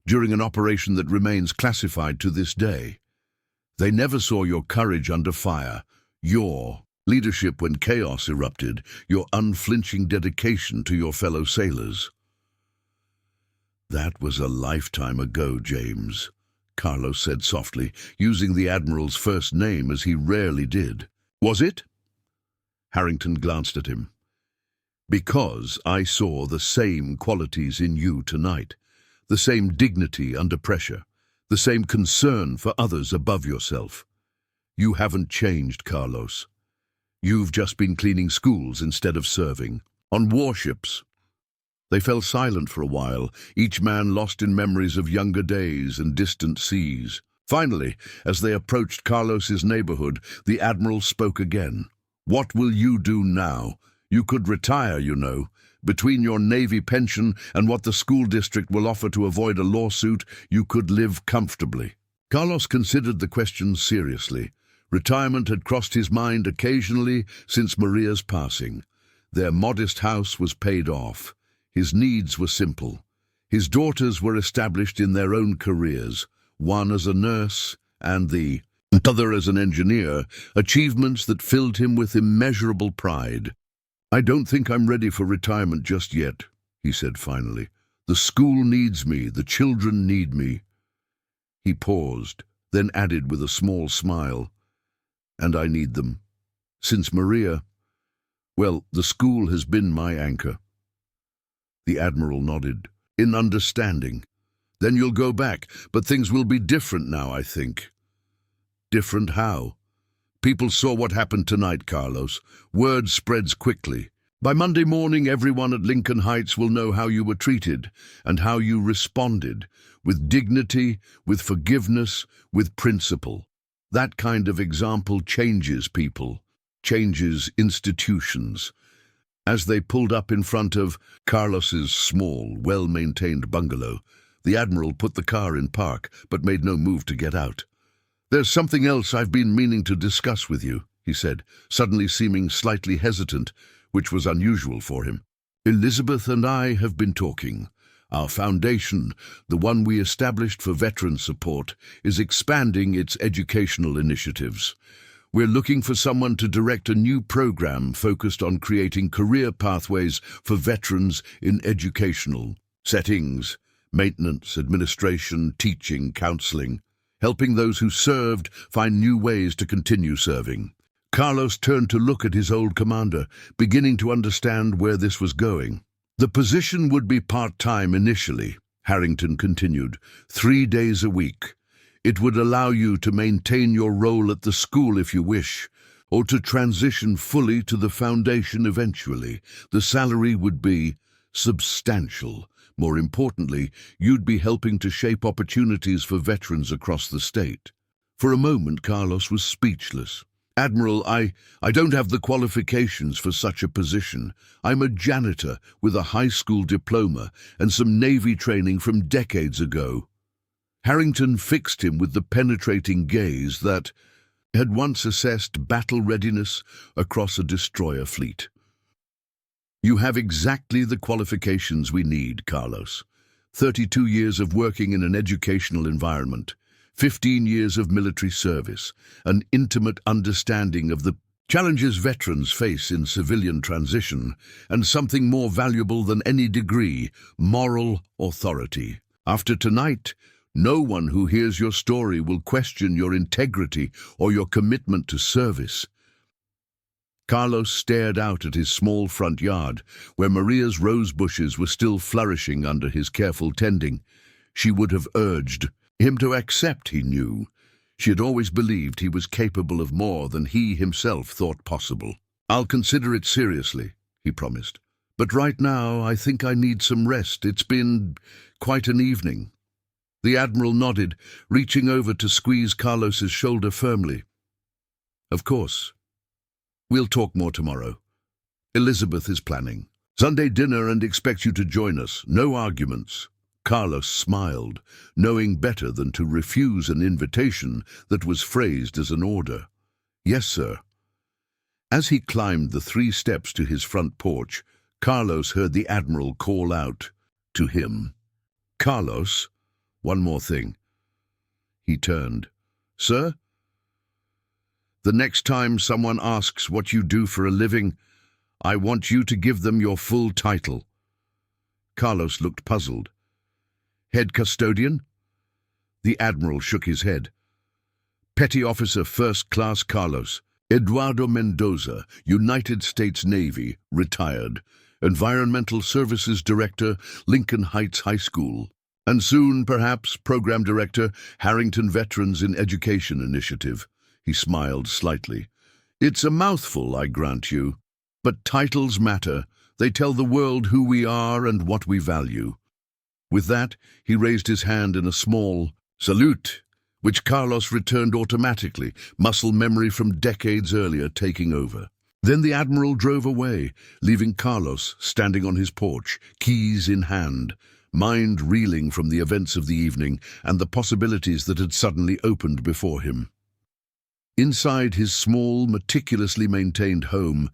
during an operation that remains classified to this day. They never saw your courage under fire, your leadership when chaos erupted, your unflinching dedication to your fellow sailors. That was a lifetime ago, James, Carlos said softly, using the Admiral's first name as he rarely did. Was it? Harrington glanced at him. Because I saw the same qualities in you tonight, the same dignity under pressure, the same concern for others above yourself. You haven't changed, Carlos. You've just been cleaning schools instead of serving. On warships. They fell silent for a while, each man lost in memories of younger days and distant seas. Finally, as they approached Carlos's neighborhood, the Admiral spoke again. What will you do now? You could retire, you know. Between your Navy pension and what the school district will offer to avoid a lawsuit, you could live comfortably. Carlos considered the question seriously. Retirement had crossed his mind occasionally since Maria's passing. Their modest house was paid off. His needs were simple. His daughters were established in their own careers, one as a nurse and the other as an engineer, achievements that filled him with immeasurable pride. I don't think I'm ready for retirement just yet, he said finally. The school needs me, the children need me. He paused, then added with a small smile, and I need them. Since Maria, well, the school has been my anchor. The Admiral nodded, in understanding. Then you'll go back, but things will be different now, I think. Different how? People saw what happened tonight, Carlos. Word spreads quickly. By Monday morning, everyone at Lincoln Heights will know how you were treated and how you responded, with dignity, with forgiveness, with principle. That kind of example changes people, changes institutions. As they pulled up in front of Carlos's small, well-maintained bungalow, the Admiral put the car in park, but made no move to get out. There's something else I've been meaning to discuss with you, he said, suddenly seeming slightly hesitant, which was unusual for him. Elizabeth and I have been talking. Our foundation, the one we established for veteran support, is expanding its educational initiatives. We're looking for someone to direct a new program focused on creating career pathways for veterans in educational settings, maintenance, administration, teaching, counseling, helping those who served find new ways to continue serving. Carlos turned to look at his old commander, beginning to understand where this was going. The position would be part-time initially, Harrington continued, 3 days a week. It would allow you to maintain your role at the school if you wish, or to transition fully to the foundation eventually. The salary would be substantial. More importantly, you'd be helping to shape opportunities for veterans across the state. For a moment, Carlos was speechless. Admiral, I don't have the qualifications for such a position. I'm a janitor with a high school diploma and some Navy training from decades ago. Harrington fixed him with the penetrating gaze that had once assessed battle readiness across a destroyer fleet. You have exactly the qualifications we need, Carlos. 32 years of working in an educational environment, 15 years of military service, an intimate understanding of the challenges veterans face in civilian transition, and something more valuable than any degree, moral authority. After tonight, no one who hears your story will question your integrity or your commitment to service. Carlos stared out at his small front yard, where Maria's rose bushes were still flourishing under his careful tending. She would have urged him to accept, he knew. She had always believed he was capable of more than he himself thought possible. I'll consider it seriously, he promised. But right now, I think I need some rest. It's been quite an evening. The Admiral nodded, reaching over to squeeze Carlos's shoulder firmly. Of course. We'll talk more tomorrow. Elizabeth is planning Sunday dinner and expects you to join us. No arguments. Carlos smiled, knowing better than to refuse an invitation that was phrased as an order. Yes, sir. As he climbed the 3 steps to his front porch, Carlos heard the Admiral call out to him. Carlos, one more thing. He turned. Sir? The next time someone asks what you do for a living, I want you to give them your full title. Carlos looked puzzled. Head custodian? The Admiral shook his head. Petty Officer First Class Carlos, Eduardo Mendoza, United States Navy, retired. Environmental Services Director, Lincoln Heights High School. And soon, perhaps, Program Director, Harrington Veterans in Education Initiative. He smiled slightly. It's a mouthful, I grant you. But titles matter. They tell the world who we are and what we value. With that, he raised his hand in a small salute, which Carlos returned automatically, muscle memory from decades earlier taking over. Then the Admiral drove away, leaving Carlos standing on his porch, keys in hand, mind reeling from the events of the evening and the possibilities that had suddenly opened before him. Inside his small, meticulously maintained home,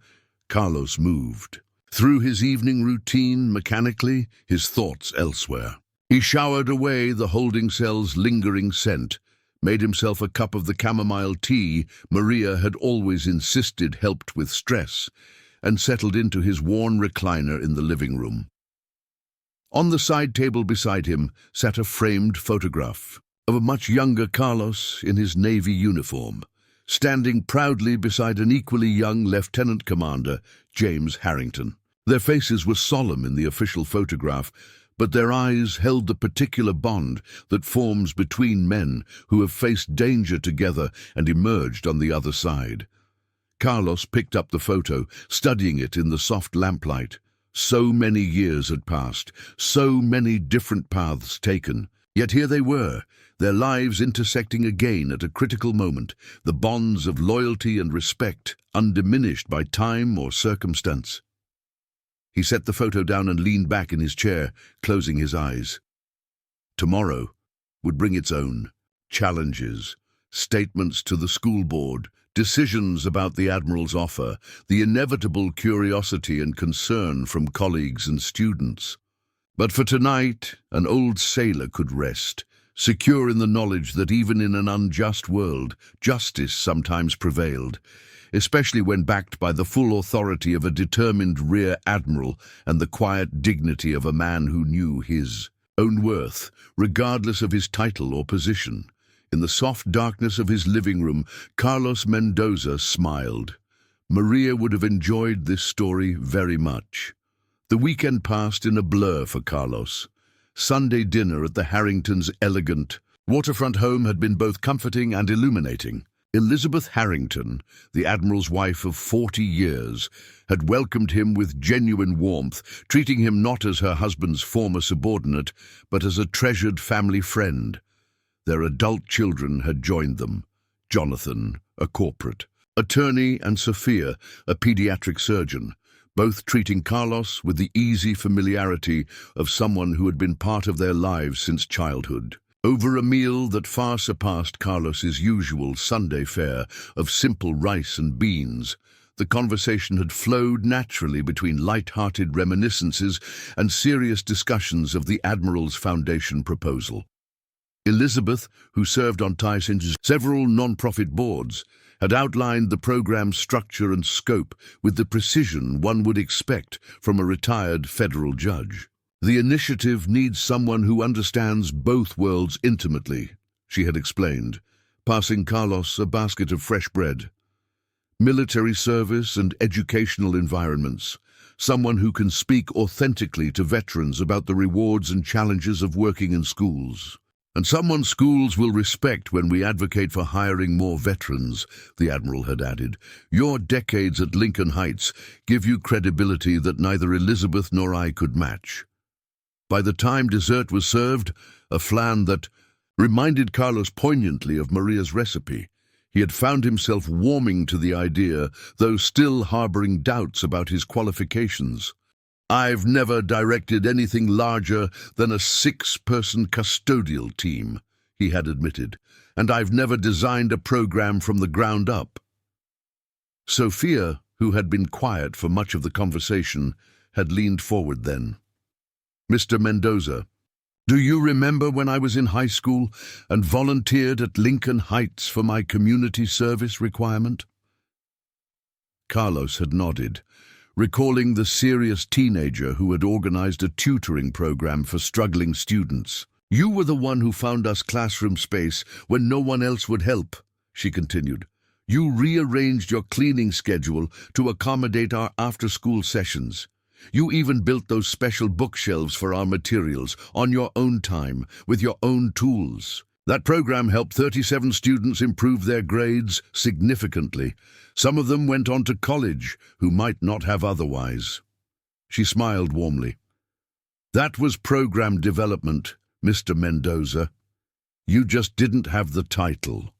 Carlos moved. Through his evening routine mechanically, his thoughts elsewhere. He showered away the holding cell's lingering scent, made himself a cup of the chamomile tea Maria had always insisted helped with stress, and settled into his worn recliner in the living room. On the side table beside him sat a framed photograph of a much younger Carlos in his Navy uniform, standing proudly beside an equally young Lieutenant Commander, James Harrington. Their faces were solemn in the official photograph, but their eyes held the particular bond that forms between men who have faced danger together and emerged on the other side. Carlos picked up the photo, studying it in the soft lamplight. So many years had passed, so many different paths taken. Yet here they were, their lives intersecting again at a critical moment, the bonds of loyalty and respect undiminished by time or circumstance. He set the photo down and leaned back in his chair, closing his eyes. Tomorrow would bring its own challenges, statements to the school board, decisions about the Admiral's offer, the inevitable curiosity and concern from colleagues and students. But for tonight, an old sailor could rest, secure in the knowledge that even in an unjust world, justice sometimes prevailed, especially when backed by the full authority of a determined rear admiral and the quiet dignity of a man who knew his own worth, regardless of his title or position. In the soft darkness of his living room, Carlos Mendoza smiled. Maria would have enjoyed this story very much. The weekend passed in a blur for Carlos. Sunday dinner at the Harringtons' elegant waterfront home had been both comforting and illuminating. Elizabeth Harrington, the Admiral's wife of 40 years, had welcomed him with genuine warmth, treating him not as her husband's former subordinate, but as a treasured family friend. Their adult children had joined them. Jonathan, a corporate, attorney, and Sophia, a pediatric surgeon, both treating Carlos with the easy familiarity of someone who had been part of their lives since childhood. Over a meal that far surpassed Carlos's usual Sunday fare of simple rice and beans, the conversation had flowed naturally between light-hearted reminiscences and serious discussions of the Admiral's Foundation proposal. Elizabeth, who served on Tyson's several non-profit boards, had outlined the program's structure and scope with the precision one would expect from a retired federal judge. The initiative needs someone who understands both worlds intimately, she had explained, passing Carlos a basket of fresh bread. Military service and educational environments, someone who can speak authentically to veterans about the rewards and challenges of working in schools. And someone schools will respect when we advocate for hiring more veterans, the Admiral had added. Your decades at Lincoln Heights give you credibility that neither Elizabeth nor I could match. By the time dessert was served, a flan that reminded Carlos poignantly of Maria's recipe, he had found himself warming to the idea, though still harboring doubts about his qualifications. I've never directed anything larger than a 6-person custodial team, he had admitted, and I've never designed a program from the ground up. Sophia, who had been quiet for much of the conversation, had leaned forward then. Mr. Mendoza, do you remember when I was in high school and volunteered at Lincoln Heights for my community service requirement? Carlos had nodded, recalling the serious teenager who had organized a tutoring program for struggling students. You were the one who found us classroom space when no one else would help, she continued. You rearranged your cleaning schedule to accommodate our after-school sessions. You even built those special bookshelves for our materials on your own time, with your own tools. That program helped 37 students improve their grades significantly. Some of them went on to college, who might not have otherwise. She smiled warmly. That was program development, Mr. Mendoza. You just didn't have the title.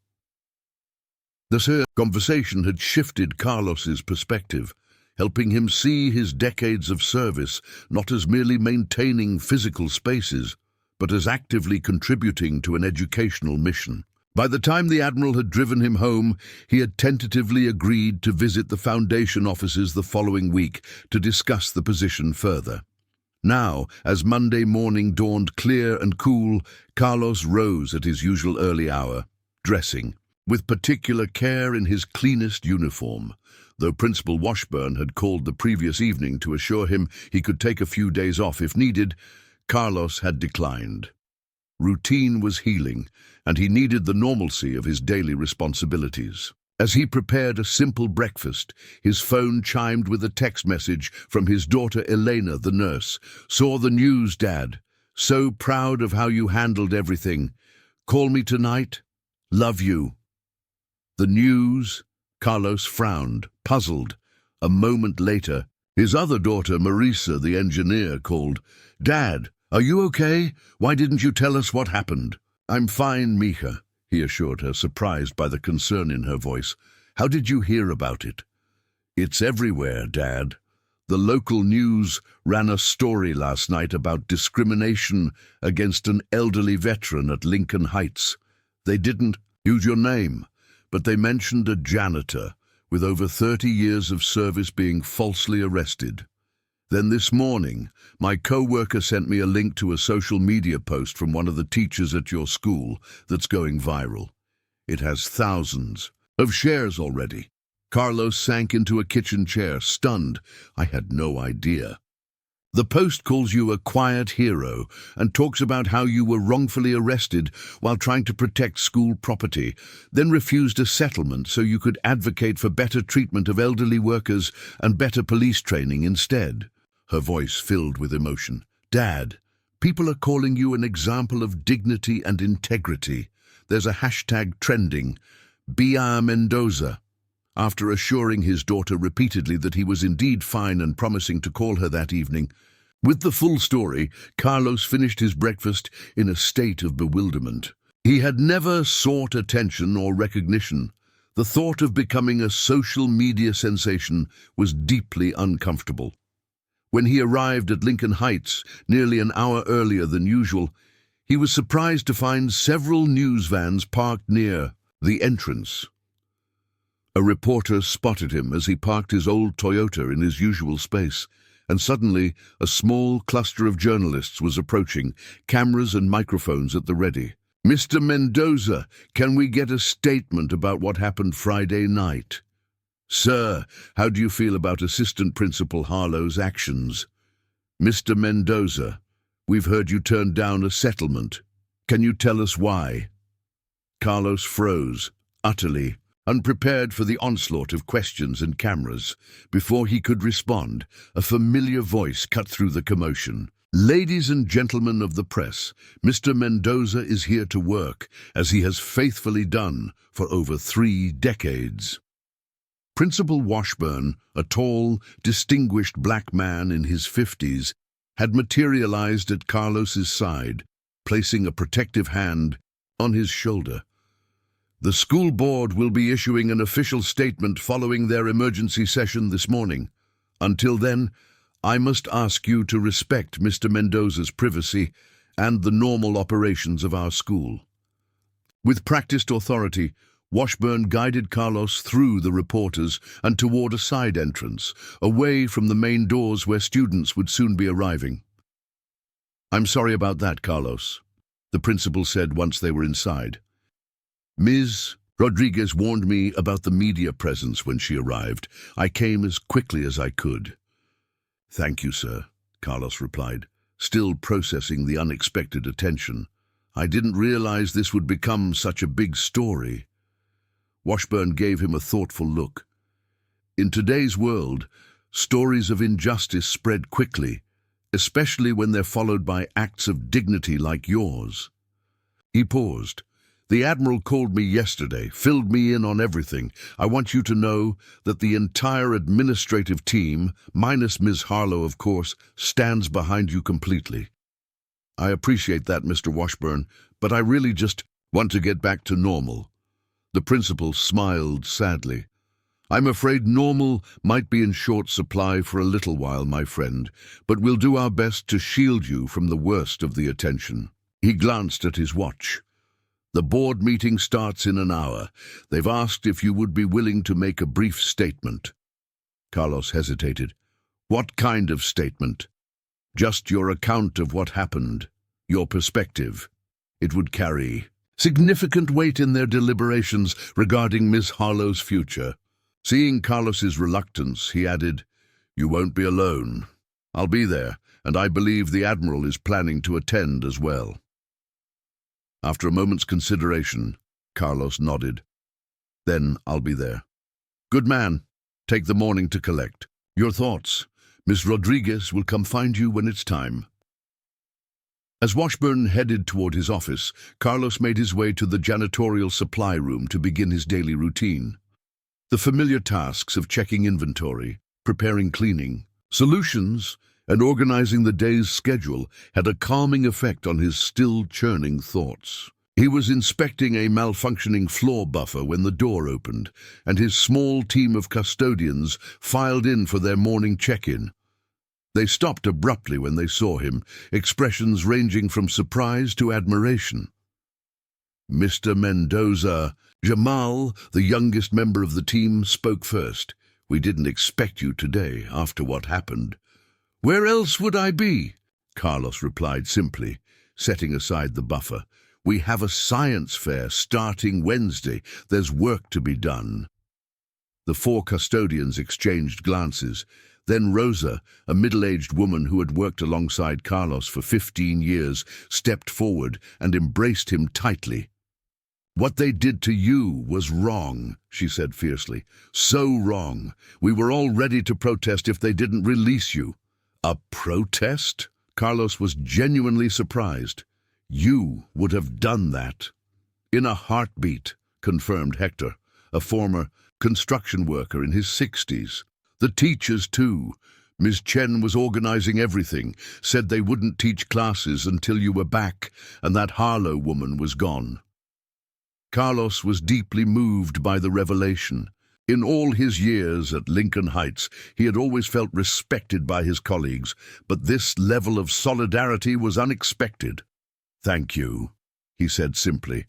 The conversation had shifted Carlos's perspective, helping him see his decades of service not as merely maintaining physical spaces, but as actively contributing to an educational mission. By the time the Admiral had driven him home, he had tentatively agreed to visit the Foundation offices the following week to discuss the position further. Now, as Monday morning dawned clear and cool, Carlos rose at his usual early hour, dressing, with particular care in his cleanest uniform. Though Principal Washburn had called the previous evening to assure him he could take a few days off if needed, Carlos had declined. Routine was healing, and he needed the normalcy of his daily responsibilities. As he prepared a simple breakfast, his phone chimed with a text message from his daughter Elena, the nurse. Saw the news, Dad. So proud of how you handled everything. Call me tonight. Love you. The news? Carlos frowned, puzzled. A moment later, his other daughter, Marisa, the engineer, called. Dad, are you okay? Why didn't you tell us what happened? I'm fine, Mika, he assured her, surprised by the concern in her voice. How did you hear about it? It's everywhere, Dad. The local news ran a story last night about discrimination against an elderly veteran at Lincoln Heights. They didn't use your name, but they mentioned a janitor with over 30 years of service being falsely arrested. Then this morning, my co-worker sent me a link to a social media post from one of the teachers at your school that's going viral. It has thousands of shares already. Carlos sank into a kitchen chair, stunned. I had no idea. The post calls you a quiet hero and talks about how you were wrongfully arrested while trying to protect school property, then refused a settlement so you could advocate for better treatment of elderly workers and better police training instead. Her voice filled with emotion. Dad, people are calling you an example of dignity and integrity. There's a hashtag trending, Bia Mendoza. After assuring his daughter repeatedly that he was indeed fine and promising to call her that evening. With the full story, Carlos finished his breakfast in a state of bewilderment. He had never sought attention or recognition. The thought of becoming a social media sensation was deeply uncomfortable. When he arrived at Lincoln Heights nearly an hour earlier than usual, he was surprised to find several news vans parked near the entrance. A reporter spotted him as he parked his old Toyota in his usual space, and suddenly a small cluster of journalists was approaching, cameras and microphones at the ready. "Mr. Mendoza, can we get a statement about what happened Friday night?" "Sir, how do you feel about Assistant Principal Harlow's actions?" "Mr. Mendoza, we've heard you turned down a settlement. Can you tell us why?" Carlos froze, utterly unprepared for the onslaught of questions and cameras. Before he could respond, a familiar voice cut through the commotion. "Ladies and gentlemen of the press, Mr. Mendoza is here to work, as he has faithfully done for over 3 decades. Principal Washburn, a tall, distinguished black man in his 50s, had materialized at Carlos's side, placing a protective hand on his shoulder. "The school board will be issuing an official statement following their emergency session this morning. Until then, I must ask you to respect Mr. Mendoza's privacy and the normal operations of our school." With practiced authority, Washburn guided Carlos through the reporters and toward a side entrance, away from the main doors where students would soon be arriving. "I'm sorry about that, Carlos," the principal said once they were inside. "Ms. Rodriguez warned me about the media presence when she arrived. I came as quickly as I could." "Thank you, sir," Carlos replied, still processing the unexpected attention. "I didn't realize this would become such a big story." Washburn gave him a thoughtful look. "In today's world, stories of injustice spread quickly, especially when they're followed by acts of dignity like yours." He paused. "The Admiral called me yesterday, filled me in on everything. I want you to know that the entire administrative team, minus Ms. Harlow, of course, stands behind you completely." "I appreciate that, Mr. Washburn, but I really just want to get back to normal." The principal smiled sadly. "I'm afraid normal might be in short supply for a little while, my friend, but we'll do our best to shield you from the worst of the attention." He glanced at his watch. "The board meeting starts in an hour. They've asked if you would be willing to make a brief statement." Carlos hesitated. "What kind of statement?" "Just your account of what happened, your perspective. It would carry significant weight in their deliberations regarding Miss Harlow's future." Seeing Carlos's reluctance, he added, "You won't be alone. I'll be there, and I believe the Admiral is planning to attend as well." After a moment's consideration, Carlos nodded. "Then I'll be there." "Good man. Take the morning to collect. Your thoughts. Miss Rodriguez will come find you when it's time." As Washburn headed toward his office, Carlos made his way to the janitorial supply room to begin his daily routine. The familiar tasks of checking inventory, preparing cleaning, solutions, and organizing the day's schedule had a calming effect on his still churning thoughts. He was inspecting a malfunctioning floor buffer when the door opened, and his small team of custodians filed in for their morning check-in. They stopped abruptly when they saw him, expressions ranging from surprise to admiration. "Mr. Mendoza," Jamal, the youngest member of the team, spoke first. "We didn't expect you today, after what happened." "Where else would I be?" Carlos replied simply, setting aside the buffer. "We have a science fair starting Wednesday. There's work to be done." The 4 custodians exchanged glances. Then Rosa, a middle-aged woman who had worked alongside Carlos for 15 years, stepped forward and embraced him tightly. "What they did to you was wrong," she said fiercely. "So wrong. We were all ready to protest if they didn't release you." "A protest?" Carlos was genuinely surprised. "You would have done that." "In a heartbeat," confirmed Hector, a former construction worker in his 60s. "The teachers, too. Ms. Chen was organizing everything, said they wouldn't teach classes until you were back, and that Harlow woman was gone." Carlos was deeply moved by the revelation. In all his years at Lincoln Heights, he had always felt respected by his colleagues, but this level of solidarity was unexpected. "Thank you," he said simply.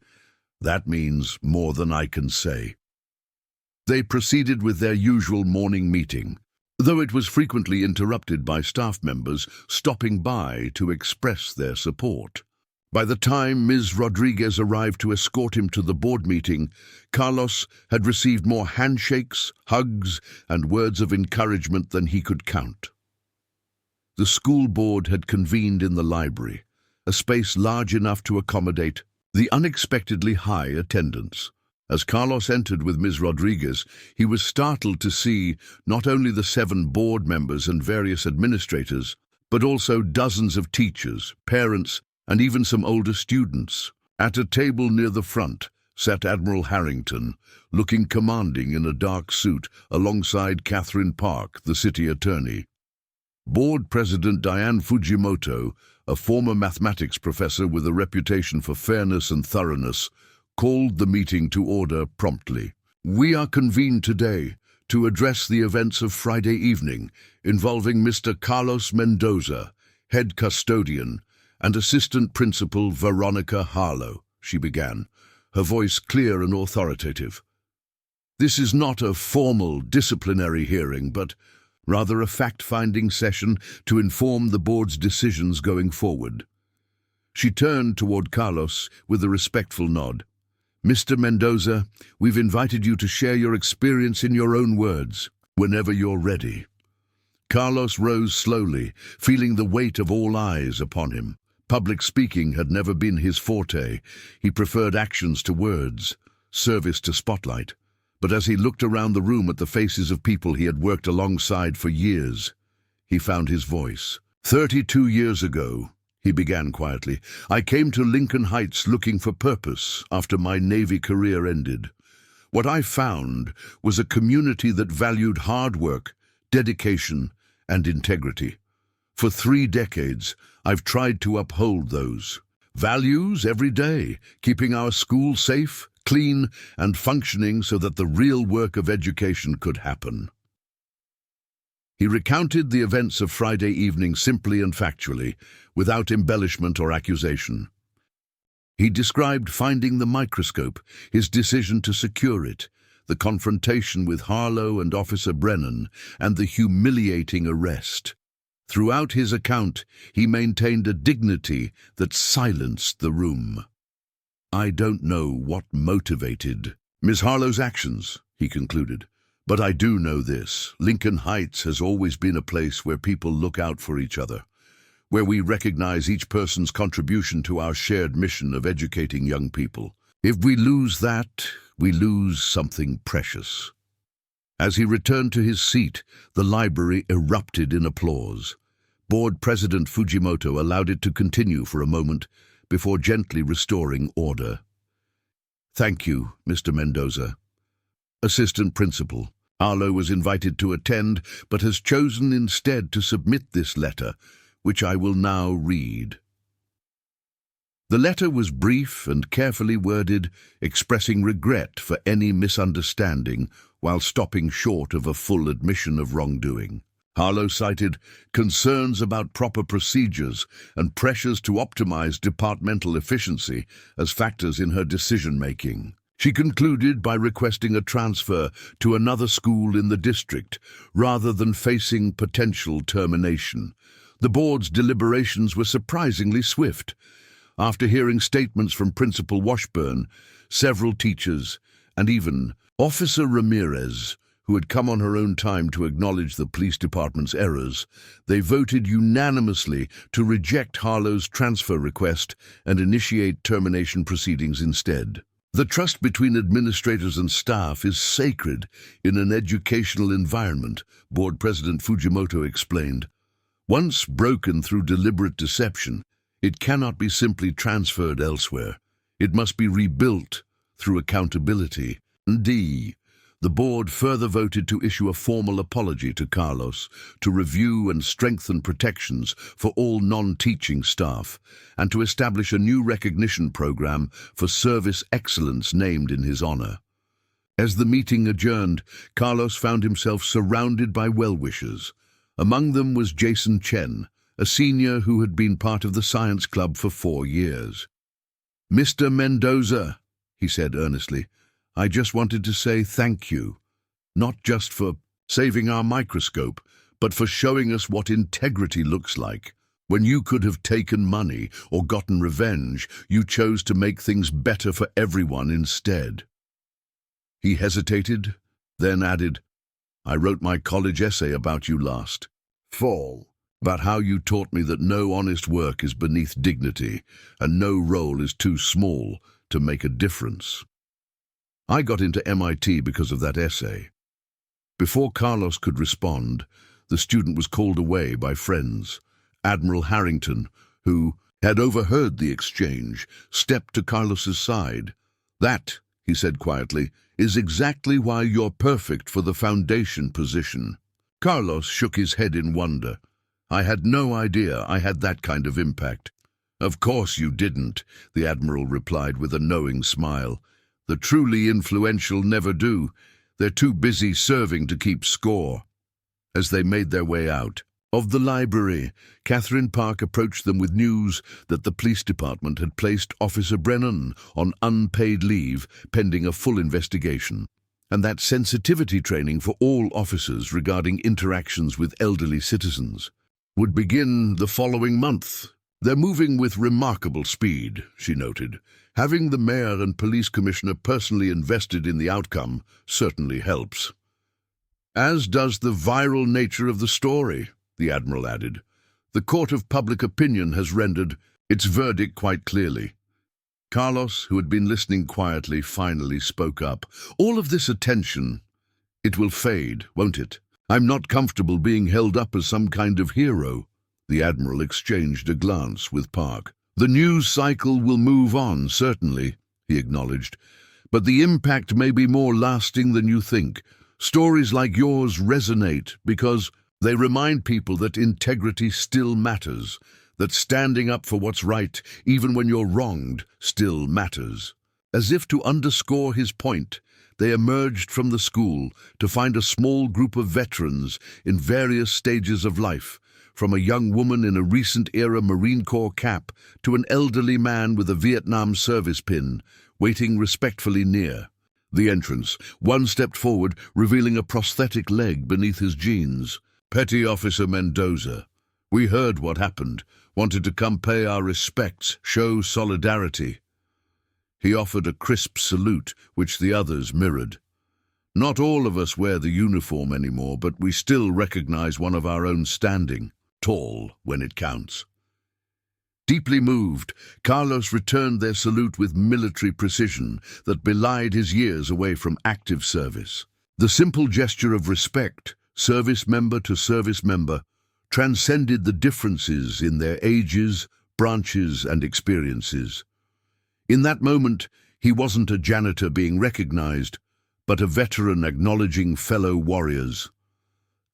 "That means more than I can say." They proceeded with their usual morning meeting, though it was frequently interrupted by staff members stopping by to express their support. By the time Ms. Rodriguez arrived to escort him to the board meeting, Carlos had received more handshakes, hugs, and words of encouragement than he could count. The school board had convened in the library, a space large enough to accommodate the unexpectedly high attendance. As Carlos entered with Ms. Rodriguez, he was startled to see not only the 7 board members and various administrators, but also dozens of teachers, parents, and even some older students. At a table near the front sat Admiral Harrington, looking commanding in a dark suit, alongside Catherine Park, the city attorney. Board President Diane Fujimoto, a former mathematics professor with a reputation for fairness and thoroughness, called the meeting to order promptly. "We are convened today to address the events of Friday evening involving Mr. Carlos Mendoza, head custodian, and Assistant Principal Veronica Harlow," she began, her voice clear and authoritative. "This is not a formal disciplinary hearing, but rather a fact-finding session to inform the board's decisions going forward." She turned toward Carlos with a respectful nod. "Mr. Mendoza, we've invited you to share your experience in your own words, whenever you're ready." Carlos rose slowly, feeling the weight of all eyes upon him. Public speaking had never been his forte. He preferred actions to words, service to spotlight. But as he looked around the room at the faces of people he had worked alongside for years, he found his voice. 32 years ago, he began quietly, "I came to Lincoln Heights looking for purpose after my Navy career ended. What I found was a community that valued hard work, dedication, and integrity. For 3 decades, I've tried to uphold those values every day, keeping our school safe, clean, and functioning so that the real work of education could happen." He recounted the events of Friday evening simply and factually, without embellishment or accusation. He described finding the microscope, his decision to secure it, the confrontation with Harlow and Officer Brennan, and the humiliating arrest. Throughout his account, he maintained a dignity that silenced the room. "I don't know what motivated Ms. Harlow's actions," he concluded, "but I do know this. Lincoln Heights has always been a place where people look out for each other, where we recognize each person's contribution to our shared mission of educating young people. If we lose that, we lose something precious." As he returned to his seat, the library erupted in applause. Board President Fujimoto allowed it to continue for a moment before gently restoring order. "Thank you, Mr. Mendoza." Assistant Principal Harlow was invited to attend, but has chosen instead to submit this letter, which I will now read. The letter was brief and carefully worded, expressing regret for any misunderstanding while stopping short of a full admission of wrongdoing. Harlow cited concerns about proper procedures and pressures to optimize departmental efficiency as factors in her decision-making. She concluded by requesting a transfer to another school in the district rather than facing potential termination. The board's deliberations were surprisingly swift. After hearing statements from Principal Washburn, several teachers, and even Officer Ramirez, who had come on her own time to acknowledge the police department's errors, they voted unanimously to reject Harlow's transfer request and initiate termination proceedings instead. The trust between administrators and staff is sacred in an educational environment, Board President Fujimoto explained. Once broken through deliberate deception, it cannot be simply transferred elsewhere. It must be rebuilt through accountability. D. The board further voted to issue a formal apology to Carlos, to review and strengthen protections for all non-teaching staff, and to establish a new recognition program for service excellence named in his honor. As the meeting adjourned, Carlos found himself surrounded by well-wishers. Among them was Jason Chen, a senior who had been part of the science club for 4 years. "Mr. Mendoza," he said earnestly, "I just wanted to say thank you, not just for saving our microscope, but for showing us what integrity looks like. When you could have taken money or gotten revenge, you chose to make things better for everyone instead." He hesitated, then added, "I wrote my college essay about you last fall, about how you taught me that no honest work is beneath dignity and no role is too small to make a difference. I got into MIT because of that essay." Before Carlos could respond, the student was called away by friends. Admiral Harrington, who had overheard the exchange, stepped to Carlos's side. "That," he said quietly, "is exactly why you're perfect for the foundation position." Carlos shook his head in wonder. "I had no idea I had that kind of impact." "Of course you didn't," the Admiral replied with a knowing smile. "The truly influential never do. They're too busy serving to keep score." As they made their way out of the library, Catherine Park approached them with news that the police department had placed Officer Brennan on unpaid leave pending a full investigation, and that sensitivity training for all officers regarding interactions with elderly citizens would begin the following month. "They're moving with remarkable speed," she noted. "Having the mayor and police commissioner personally invested in the outcome certainly helps." "As does the viral nature of the story," the Admiral added. "The court of public opinion has rendered its verdict quite clearly." Carlos, who had been listening quietly, finally spoke up. "All of this attention, it will fade, won't it? I'm not comfortable being held up as some kind of hero." The Admiral exchanged a glance with Park. "The news cycle will move on, certainly," he acknowledged, "but the impact may be more lasting than you think. Stories like yours resonate because they remind people that integrity still matters, that standing up for what's right, even when you're wronged, still matters." As if to underscore his point, they emerged from the school to find a small group of veterans in various stages of life, from a young woman in a recent-era Marine Corps cap to an elderly man with a Vietnam service pin, waiting respectfully near. The entrance, one stepped forward, revealing a prosthetic leg beneath his jeans. "Petty Officer Mendoza, we heard what happened, wanted to come pay our respects, show solidarity." He offered a crisp salute, which the others mirrored. "Not all of us wear the uniform anymore, but we still recognize one of our own standing. Tall when it counts." Deeply moved, Carlos returned their salute with military precision that belied his years away from active service. The simple gesture of respect, service member to service member, transcended the differences in their ages, branches, and experiences. In that moment, he wasn't a janitor being recognized, but a veteran acknowledging fellow warriors.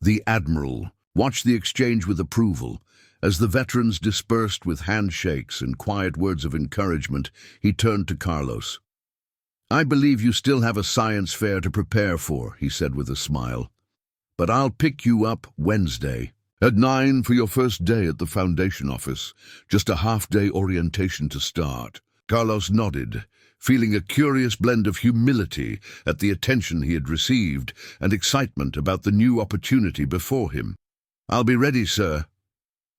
The Admiral watched the exchange with approval. As the veterans dispersed with handshakes and quiet words of encouragement, he turned to Carlos. "I believe you still have a science fair to prepare for," he said with a smile. "But I'll pick you up Wednesday at 9 for your first day at the Foundation office. Just a half-day orientation to start." Carlos nodded, feeling a curious blend of humility at the attention he had received and excitement about the new opportunity before him. "I'll be ready, sir."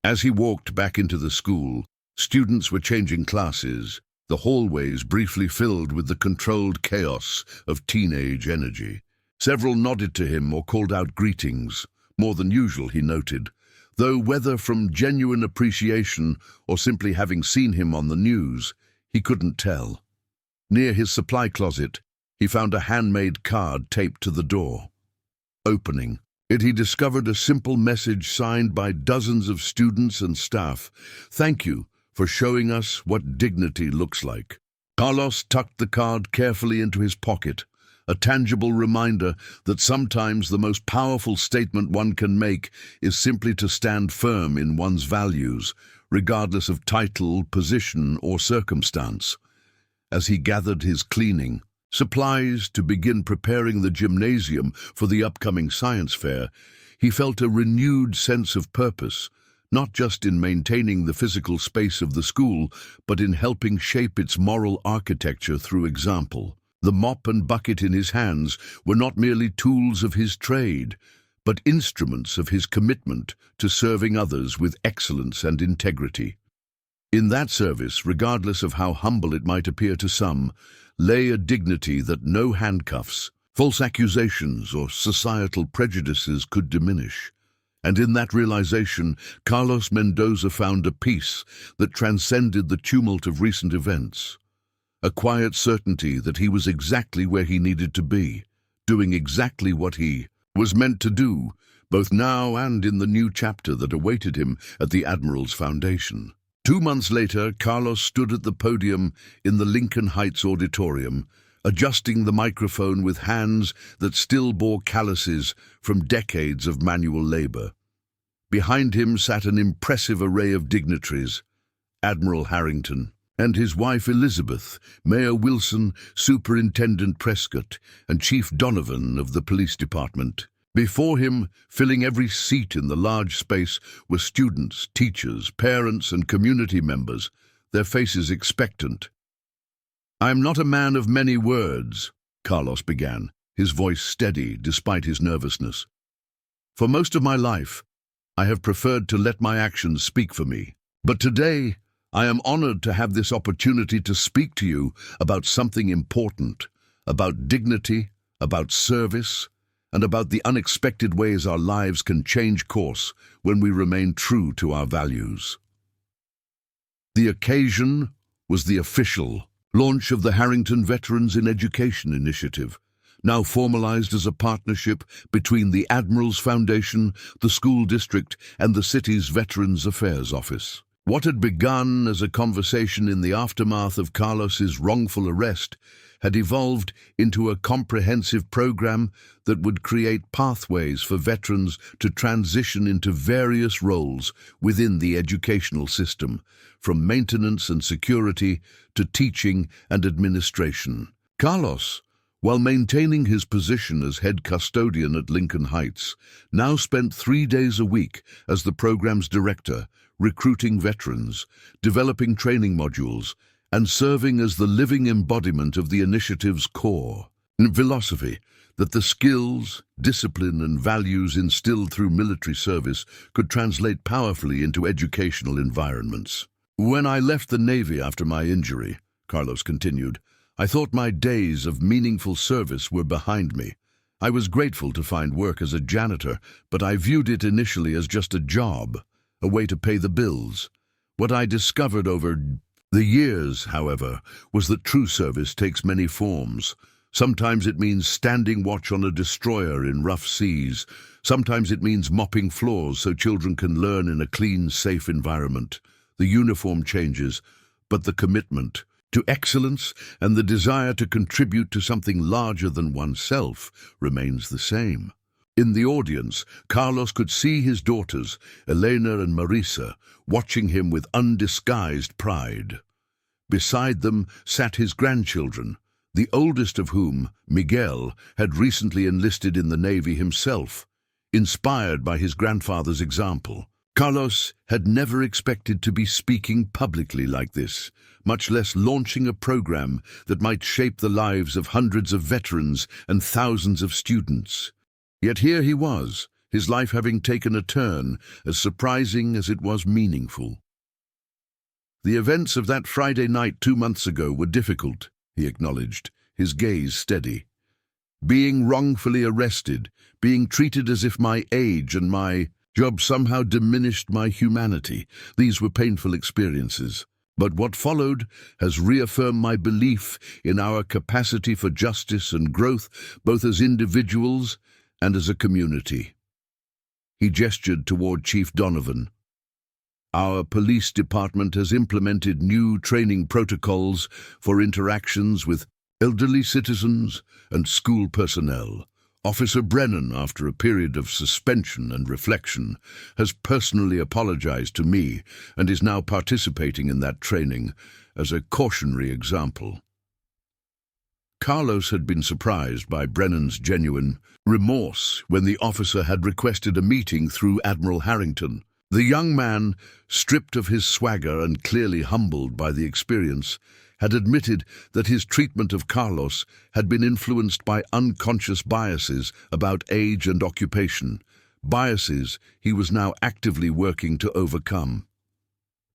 As he walked back into the school, students were changing classes, the hallways briefly filled with the controlled chaos of teenage energy. Several nodded to him or called out greetings, more than usual, he noted, though whether from genuine appreciation or simply having seen him on the news, he couldn't tell. Near his supply closet, he found a handmade card taped to the door. Opening it, he discovered a simple message signed by dozens of students and staff. "Thank you for showing us what dignity looks like." Carlos tucked the card carefully into his pocket, a tangible reminder that sometimes the most powerful statement one can make is simply to stand firm in one's values, regardless of title, position, or circumstance. As he gathered his cleaning supplies to begin preparing the gymnasium for the upcoming science fair, he felt a renewed sense of purpose, not just in maintaining the physical space of the school, but in helping shape its moral architecture through example. The mop and bucket in his hands were not merely tools of his trade, but instruments of his commitment to serving others with excellence and integrity. In that service, regardless of how humble it might appear to some, lay a dignity that no handcuffs, false accusations, or societal prejudices could diminish. And in that realization, Carlos Mendoza found a peace that transcended the tumult of recent events. A quiet certainty that he was exactly where he needed to be, doing exactly what he was meant to do, both now and in the new chapter that awaited him at the Admiral's foundation. 2 months later, Carlos stood at the podium in the Lincoln Heights auditorium, adjusting the microphone with hands that still bore calluses from decades of manual labor. Behind him sat an impressive array of dignitaries: Admiral Harrington and his wife Elizabeth, Mayor Wilson, Superintendent Prescott, and Chief Donovan of the police department. Before him, filling every seat in the large space, were students, teachers, parents, and community members, their faces expectant. "I am not a man of many words," Carlos began, his voice steady despite his nervousness. "For most of my life, I have preferred to let my actions speak for me. But today, I am honored to have this opportunity to speak to you about something important, about dignity, about service, and about the unexpected ways our lives can change course when we remain true to our values." The occasion was the official launch of the Harrington Veterans in Education Initiative, now formalized as a partnership between the Admiral's Foundation, the school district, and the city's Veterans Affairs Office. What had begun as a conversation in the aftermath of Carlos's wrongful arrest had evolved into a comprehensive program that would create pathways for veterans to transition into various roles within the educational system, from maintenance and security to teaching and administration. Carlos, while maintaining his position as head custodian at Lincoln Heights, now spent 3 days a week as the program's director, recruiting veterans, developing training modules, and serving as the living embodiment of the initiative's core philosophy that the skills, discipline, and values instilled through military service could translate powerfully into educational environments. "When I left the Navy after my injury," Carlos continued, "I thought my days of meaningful service were behind me. I was grateful to find work as a janitor, but I viewed it initially as just a job, a way to pay the bills. What I discovered over the years, however, was that true service takes many forms. Sometimes it means standing watch on a destroyer in rough seas. Sometimes it means mopping floors so children can learn in a clean, safe environment. The uniform changes, but the commitment to excellence and the desire to contribute to something larger than oneself remains the same." In the audience, Carlos could see his daughters, Elena and Marisa, watching him with undisguised pride. Beside them sat his grandchildren, the oldest of whom, Miguel, had recently enlisted in the Navy himself. Inspired by his grandfather's example, Carlos had never expected to be speaking publicly like this, much less launching a program that might shape the lives of hundreds of veterans and thousands of students. Yet here he was, his life having taken a turn as surprising as it was meaningful. "The events of that Friday night 2 months ago were difficult," he acknowledged, his gaze steady. "Being wrongfully arrested, being treated as if my age and my job somehow diminished my humanity, these were painful experiences. But what followed has reaffirmed my belief in our capacity for justice and growth, both as individuals and as a community." He gestured toward Chief Donovan. "Our police department has implemented new training protocols for interactions with elderly citizens, and school personnel. Officer Brennan, after a period of suspension and reflection, has personally apologized to me and is now participating in that training as a cautionary example. Carlos had been surprised by Brennan's genuine remorse when the officer had requested a meeting through Admiral Harrington. The young man, stripped of his swagger and clearly humbled by the experience, had admitted that his treatment of Carlos had been influenced by unconscious biases about age and occupation, biases he was now actively working to overcome.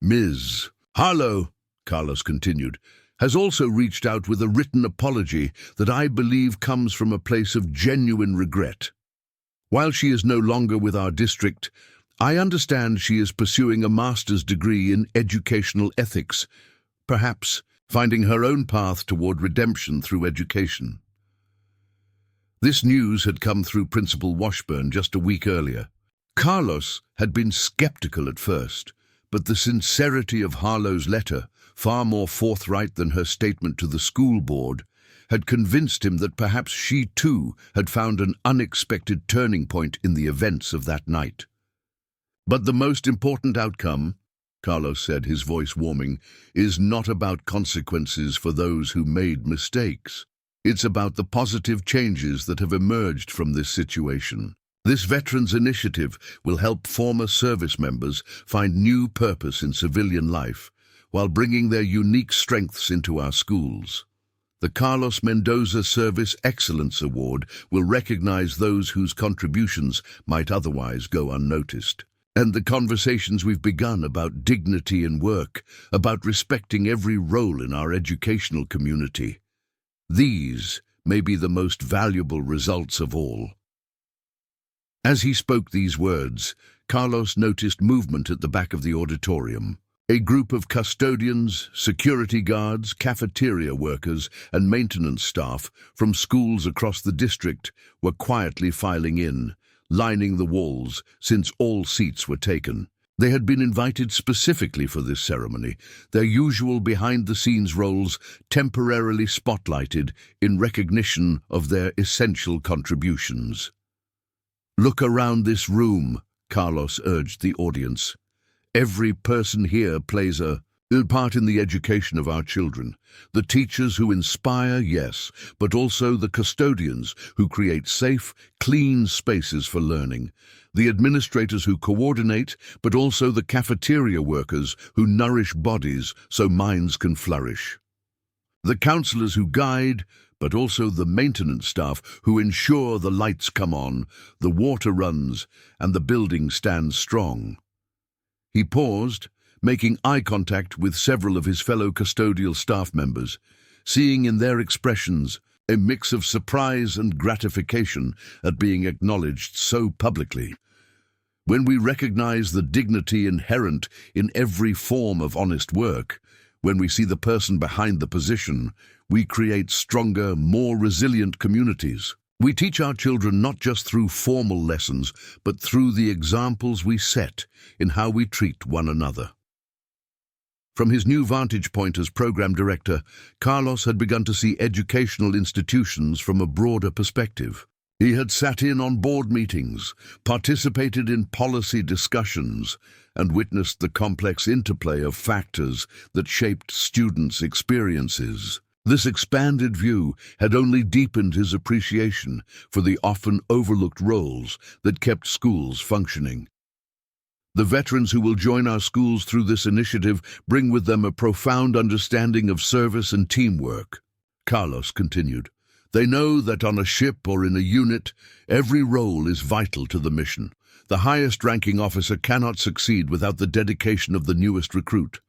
Ms. Harlow, Carlos continued, has also reached out with a written apology that I believe comes from a place of genuine regret. While she is no longer with our district, I understand she is pursuing a master's degree in educational ethics, perhaps finding her own path toward redemption through education. This news had come through Principal Washburn just a week earlier. Carlos had been skeptical at first, but the sincerity of Harlow's letter, far more forthright than her statement to the school board, had convinced him that perhaps she too had found an unexpected turning point in the events of that night. But the most important outcome, Carlos said, his voice warming, is not about consequences for those who made mistakes. It's about the positive changes that have emerged from this situation. This Veterans Initiative will help former service members find new purpose in civilian life while bringing their unique strengths into our schools. The Carlos Mendoza Service Excellence Award will recognize those whose contributions might otherwise go unnoticed. And the conversations we've begun about dignity in work, about respecting every role in our educational community, these may be the most valuable results of all. As he spoke these words, Carlos noticed movement at the back of the auditorium. A group of custodians, security guards, cafeteria workers, and maintenance staff from schools across the district were quietly filing in, lining the walls since all seats were taken. They had been invited specifically for this ceremony, their usual behind-the-scenes roles temporarily spotlighted in recognition of their essential contributions. "Look around this room," Carlos urged the audience. "Every person here plays a part in the education of our children. The teachers who inspire, yes, but also the custodians who create safe, clean spaces for learning. The administrators who coordinate, but also the cafeteria workers who nourish bodies so minds can flourish. The counselors who guide, but also the maintenance staff who ensure the lights come on, the water runs, and the building stands strong." He paused, making eye contact with several of his fellow custodial staff members, seeing in their expressions a mix of surprise and gratification at being acknowledged so publicly. When we recognize the dignity inherent in every form of honest work, when we see the person behind the position, we create stronger, more resilient communities. We teach our children not just through formal lessons, but through the examples we set in how we treat one another. From his new vantage point as program director, Carlos had begun to see educational institutions from a broader perspective. He had sat in on board meetings, participated in policy discussions, and witnessed the complex interplay of factors that shaped students' experiences. This expanded view had only deepened his appreciation for the often overlooked roles that kept schools functioning. The veterans who will join our schools through this initiative bring with them a profound understanding of service and teamwork, Carlos continued. They know that on a ship or in a unit, every role is vital to the mission. The highest-ranking officer cannot succeed without the dedication of the newest recruit.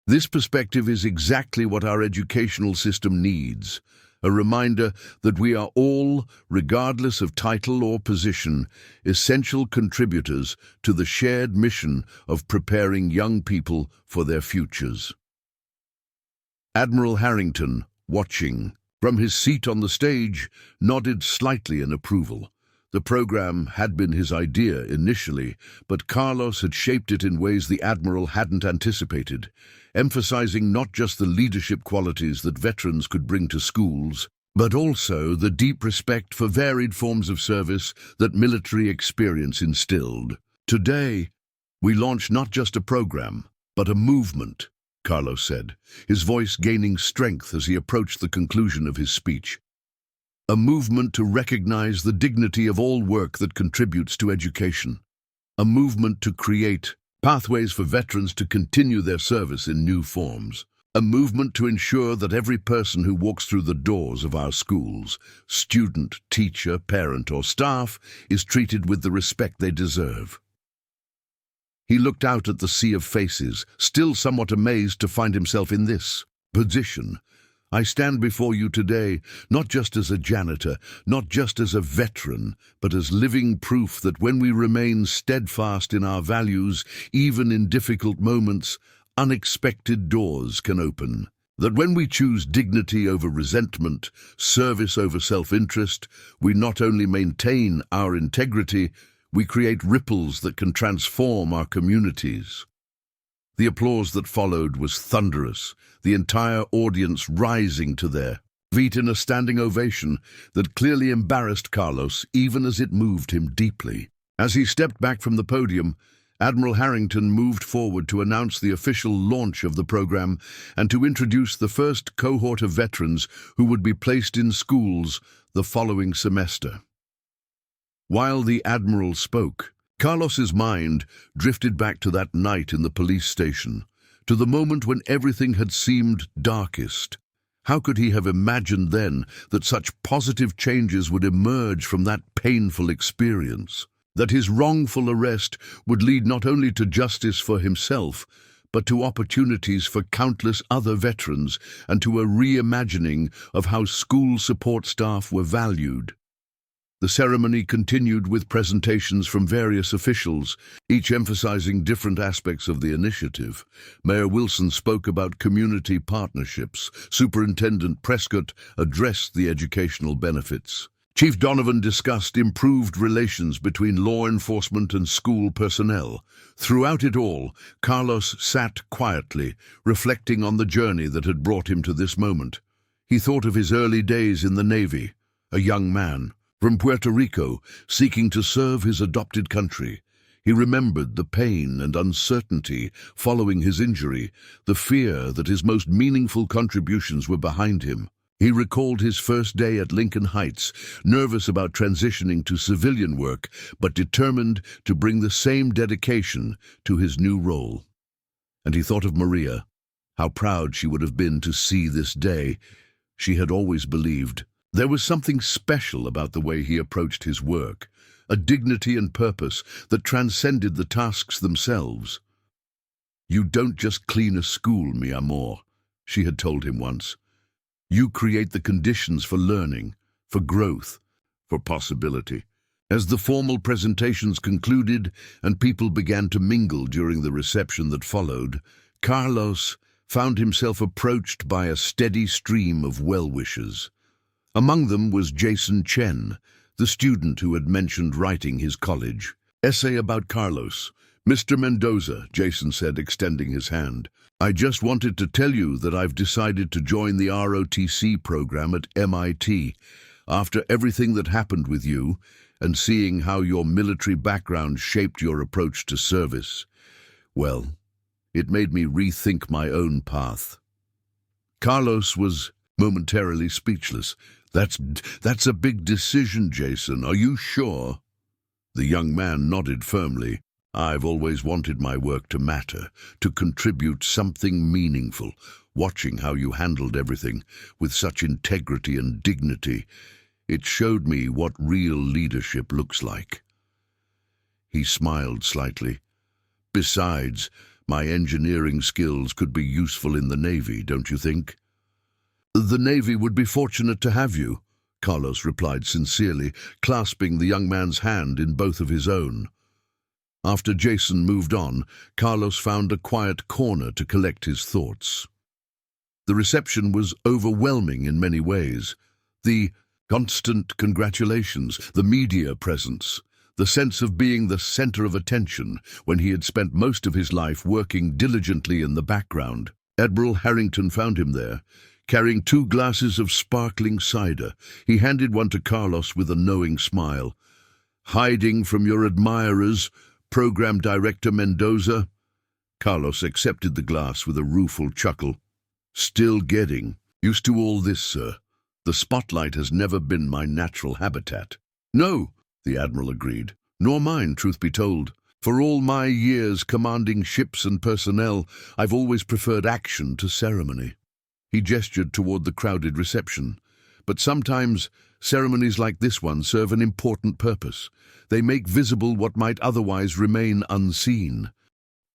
This perspective is exactly what our educational system needs, a reminder that we are all, regardless of title or position, essential contributors to the shared mission of preparing young people for their futures. Admiral Harrington, watching from his seat on the stage, nodded slightly in approval. The program had been his idea initially, but Carlos had shaped it in ways the Admiral hadn't anticipated, emphasizing not just the leadership qualities that veterans could bring to schools, but also the deep respect for varied forms of service that military experience instilled. Today, we launch not just a program, but a movement, Carlos said, his voice gaining strength as he approached the conclusion of his speech. A movement to recognize the dignity of all work that contributes to education. A movement to create pathways for veterans to continue their service in new forms. A movement to ensure that every person who walks through the doors of our schools, student, teacher, parent, or staff, is treated with the respect they deserve. He looked out at the sea of faces, still somewhat amazed to find himself in this position. I stand before you today, not just as a janitor, not just as a veteran, but as living proof that when we remain steadfast in our values, even in difficult moments, unexpected doors can open. That when we choose dignity over resentment, service over self-interest, we not only maintain our integrity, we create ripples that can transform our communities. The applause that followed was thunderous, the entire audience rising to their feet in a standing ovation that clearly embarrassed Carlos even as it moved him deeply. As he stepped back from the podium, Admiral Harrington moved forward to announce the official launch of the program and to introduce the first cohort of veterans who would be placed in schools the following semester. While the Admiral spoke, Carlos's mind drifted back to that night in the police station, to the moment when everything had seemed darkest. How could he have imagined then that such positive changes would emerge from that painful experience? That his wrongful arrest would lead not only to justice for himself, but to opportunities for countless other veterans and to a reimagining of how school support staff were valued. The ceremony continued with presentations from various officials, each emphasizing different aspects of the initiative. Mayor Wilson spoke about community partnerships. Superintendent Prescott addressed the educational benefits. Chief Donovan discussed improved relations between law enforcement and school personnel. Throughout it all, Carlos sat quietly, reflecting on the journey that had brought him to this moment. He thought of his early days in the Navy, a young man from Puerto Rico, seeking to serve his adopted country. He remembered the pain and uncertainty following his injury, the fear that his most meaningful contributions were behind him. He recalled his first day at Lincoln Heights, nervous about transitioning to civilian work, but determined to bring the same dedication to his new role. And he thought of Maria, how proud she would have been to see this day. She had always believed there was something special about the way he approached his work, a dignity and purpose that transcended the tasks themselves. "You don't just clean a school, mi amor," she had told him once. "You create the conditions for learning, for growth, for possibility." As the formal presentations concluded and people began to mingle during the reception that followed, Carlos found himself approached by a steady stream of well-wishers. Among them was Jason Chen, the student who had mentioned writing his college essay about Carlos. "Mr. Mendoza," Jason said, extending his hand, "I just wanted to tell you that I've decided to join the ROTC program at MIT. After everything that happened with you, and seeing how your military background shaped your approach to service, well, it made me rethink my own path." Carlos was momentarily speechless. That's a big decision, Jason. Are you sure?" The young man nodded firmly. "I've always wanted my work to matter, to contribute something meaningful. Watching how you handled everything with such integrity and dignity, it showed me what real leadership looks like." He smiled slightly. "Besides, my engineering skills could be useful in the Navy, don't you think?" "The Navy would be fortunate to have you," Carlos replied sincerely, clasping the young man's hand in both of his own. After Jason moved on, Carlos found a quiet corner to collect his thoughts. The reception was overwhelming in many ways. The constant congratulations, the media presence, the sense of being the center of attention when he had spent most of his life working diligently in the background. Admiral Harrington found him there, carrying 2 glasses of sparkling cider. He handed one to Carlos with a knowing smile. "Hiding from your admirers, Program Director Mendoza?" Carlos accepted the glass with a rueful chuckle. "Still getting used to all this, sir. The spotlight has never been my natural habitat." "No," the Admiral agreed. "Nor mine, truth be told. For all my years commanding ships and personnel, I've always preferred action to ceremony." He gestured toward the crowded reception. "But sometimes ceremonies like this one serve an important purpose. They make visible what might otherwise remain unseen."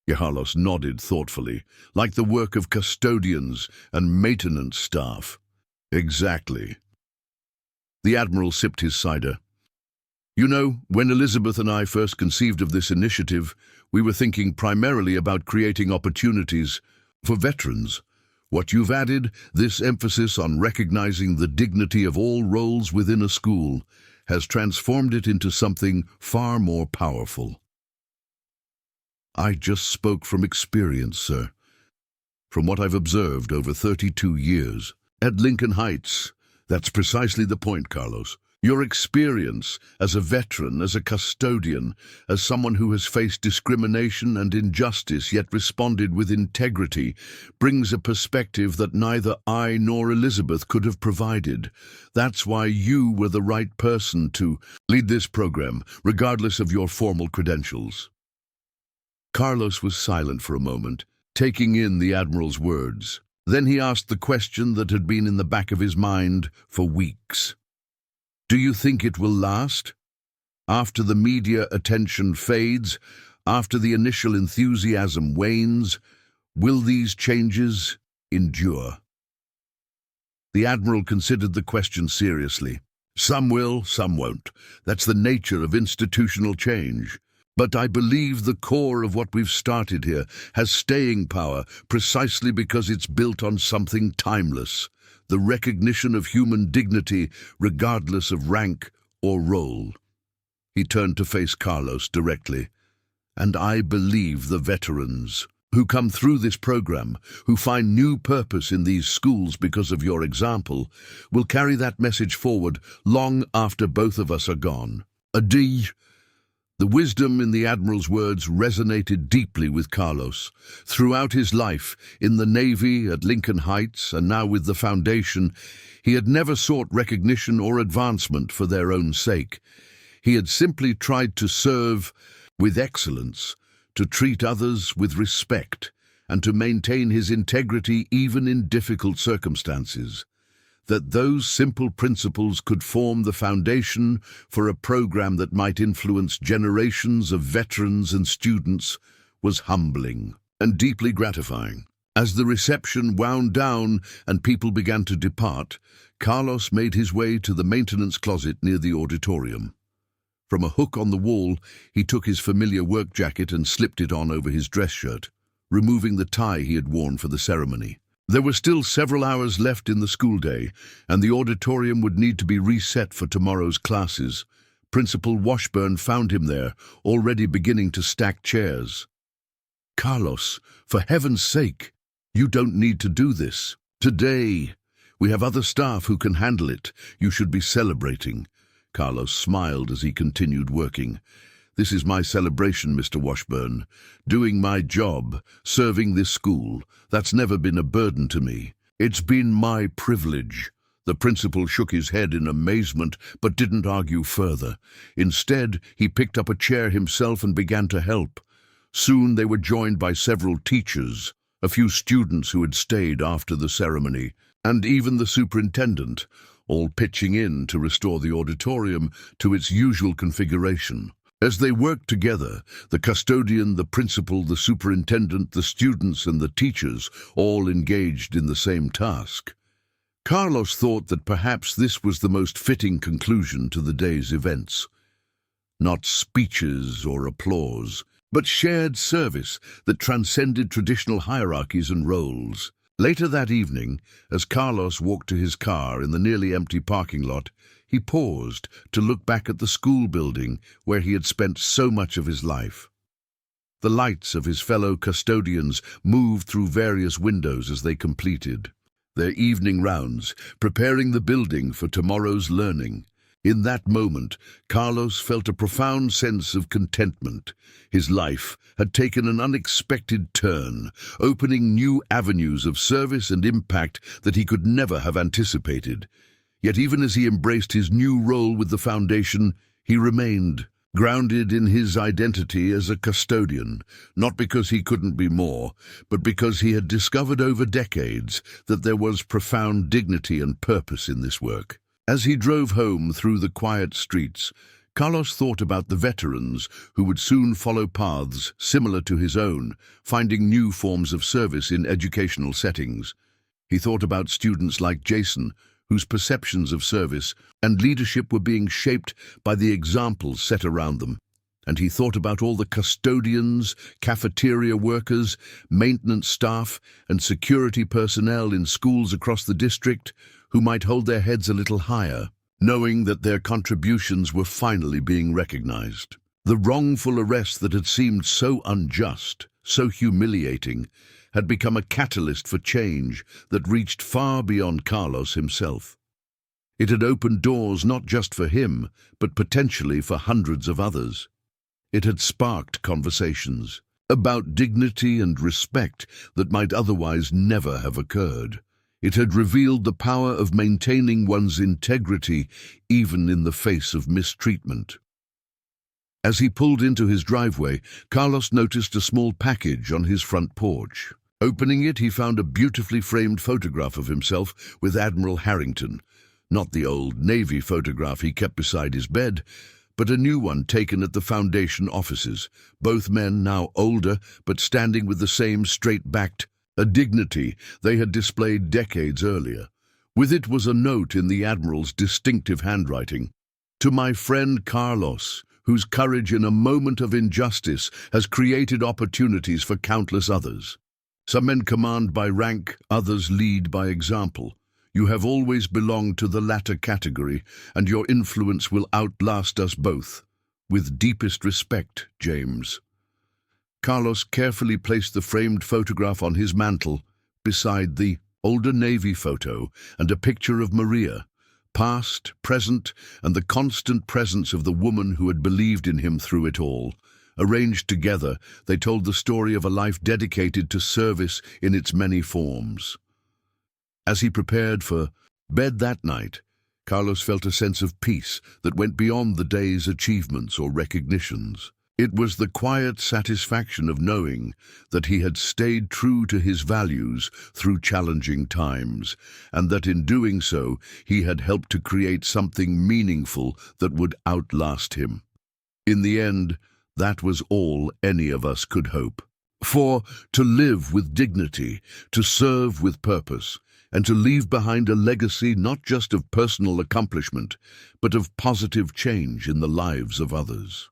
Carlos nodded thoughtfully, "Like the work of custodians and maintenance staff." "Exactly." The Admiral sipped his cider. "You know, when Elizabeth and I first conceived of this initiative, we were thinking primarily about creating opportunities for veterans. What you've added, this emphasis on recognizing the dignity of all roles within a school, has transformed it into something far more powerful." "I just spoke from experience, sir. From what I've observed over 32 years. At Lincoln Heights, that's precisely the point, Carlos. Your experience as a veteran, as a custodian, as someone who has faced discrimination and injustice yet responded with integrity, brings a perspective that neither I nor Elizabeth could have provided. That's why you were the right person to lead this program, regardless of your formal credentials." Carlos was silent for a moment, taking in the Admiral's words. Then he asked the question that had been in the back of his mind for weeks. "Do you think it will last? After the media attention fades, after the initial enthusiasm wanes, will these changes endure?" The Admiral considered the question seriously. "Some will, some won't. That's the nature of institutional change. But I believe the core of what we've started here has staying power precisely because it's built on something timeless. The recognition of human dignity regardless of rank or role." He turned to face Carlos directly. "And I believe the veterans who come through this program, who find new purpose in these schools because of your example, will carry that message forward long after both of us are gone. Adi." The wisdom in the Admiral's words resonated deeply with Carlos. Throughout his life, in the Navy, at Lincoln Heights, and now with the Foundation, he had never sought recognition or advancement for their own sake. He had simply tried to serve with excellence, to treat others with respect, and to maintain his integrity even in difficult circumstances. That those simple principles could form the foundation for a program that might influence generations of veterans and students was humbling and deeply gratifying. As the reception wound down and people began to depart, Carlos made his way to the maintenance closet near the auditorium. From a hook on the wall, he took his familiar work jacket and slipped it on over his dress shirt, removing the tie he had worn for the ceremony. There were still several hours left in the school day, and the auditorium would need to be reset for tomorrow's classes. Principal Washburn found him there, already beginning to stack chairs. "Carlos, for heaven's sake, you don't need to do this. Today, we have other staff who can handle it. You should be celebrating." Carlos smiled as he continued working. "This is my celebration, Mr. Washburn. Doing my job, serving this school, that's never been a burden to me. It's been my privilege." The principal shook his head in amazement, but didn't argue further. Instead, he picked up a chair himself and began to help. Soon they were joined by several teachers, a few students who had stayed after the ceremony, and even the superintendent, all pitching in to restore the auditorium to its usual configuration. As they worked together, the custodian, the principal, the superintendent, the students, and the teachers, all engaged in the same task. Carlos thought that perhaps this was the most fitting conclusion to the day's events. Not speeches or applause, but shared service that transcended traditional hierarchies and roles. Later that evening, as Carlos walked to his car in the nearly empty parking lot, he paused to look back at the school building where he had spent so much of his life. The lights of his fellow custodians moved through various windows as they completed their evening rounds, preparing the building for tomorrow's learning. In that moment, Carlos felt a profound sense of contentment. His life had taken an unexpected turn, opening new avenues of service and impact that he could never have anticipated. Yet even as he embraced his new role with the Foundation, he remained grounded in his identity as a custodian, not because he couldn't be more, but because he had discovered over decades that there was profound dignity and purpose in this work. As he drove home through the quiet streets, Carlos thought about the veterans who would soon follow paths similar to his own, finding new forms of service in educational settings. He thought about students like Jason, whose perceptions of service and leadership were being shaped by the examples set around them. And he thought about all the custodians, cafeteria workers, maintenance staff, and security personnel in schools across the district who might hold their heads a little higher, knowing that their contributions were finally being recognized. The wrongful arrest that had seemed so unjust, so humiliating, had become a catalyst for change that reached far beyond Carlos himself. It had opened doors not just for him, but potentially for hundreds of others. It had sparked conversations about dignity and respect that might otherwise never have occurred. It had revealed the power of maintaining one's integrity even in the face of mistreatment. As he pulled into his driveway, Carlos noticed a small package on his front porch. Opening it, he found a beautifully framed photograph of himself with Admiral Harrington, not the old Navy photograph he kept beside his bed, but a new one taken at the Foundation offices, both men now older but standing with the same straight-backed dignity they had displayed decades earlier. With it was a note in the Admiral's distinctive handwriting: "To my friend Carlos, whose courage in a moment of injustice has created opportunities for countless others. Some men command by rank, others lead by example. You have always belonged to the latter category, and your influence will outlast us both. With deepest respect, James." Carlos carefully placed the framed photograph on his mantel, beside the older Navy photo and a picture of Maria, past, present, and the constant presence of the woman who had believed in him through it all. Arranged together, they told the story of a life dedicated to service in its many forms. As he prepared for bed that night, Carlos felt a sense of peace that went beyond the day's achievements or recognitions. It was the quiet satisfaction of knowing that he had stayed true to his values through challenging times, and that in doing so he had helped to create something meaningful that would outlast him. In the end, that was all any of us could hope. For to live with dignity, to serve with purpose, and to leave behind a legacy not just of personal accomplishment, but of positive change in the lives of others.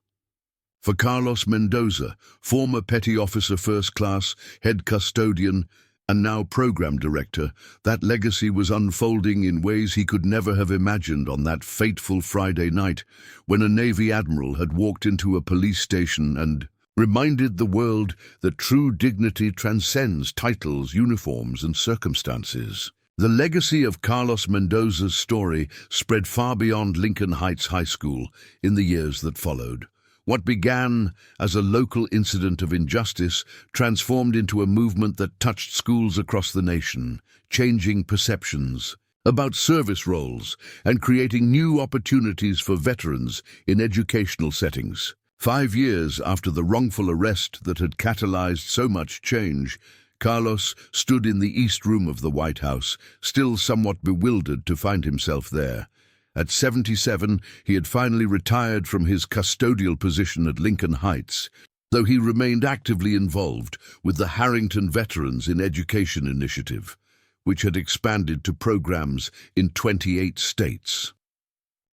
For Carlos Mendoza, former Petty Officer First Class, head custodian, and now program director, that legacy was unfolding in ways he could never have imagined on that fateful Friday night when a Navy admiral had walked into a police station and reminded the world that true dignity transcends titles, uniforms, and circumstances. The legacy of Carlos Mendoza's story spread far beyond Lincoln Heights High School in the years that followed. What began as a local incident of injustice transformed into a movement that touched schools across the nation, changing perceptions about service roles and creating new opportunities for veterans in educational settings. 5 years after the wrongful arrest that had catalyzed so much change, Carlos stood in the East Room of the White House, still somewhat bewildered to find himself there. At 77, he had finally retired from his custodial position at Lincoln Heights, though he remained actively involved with the Harrington Veterans in Education initiative, which had expanded to programs in 28 states.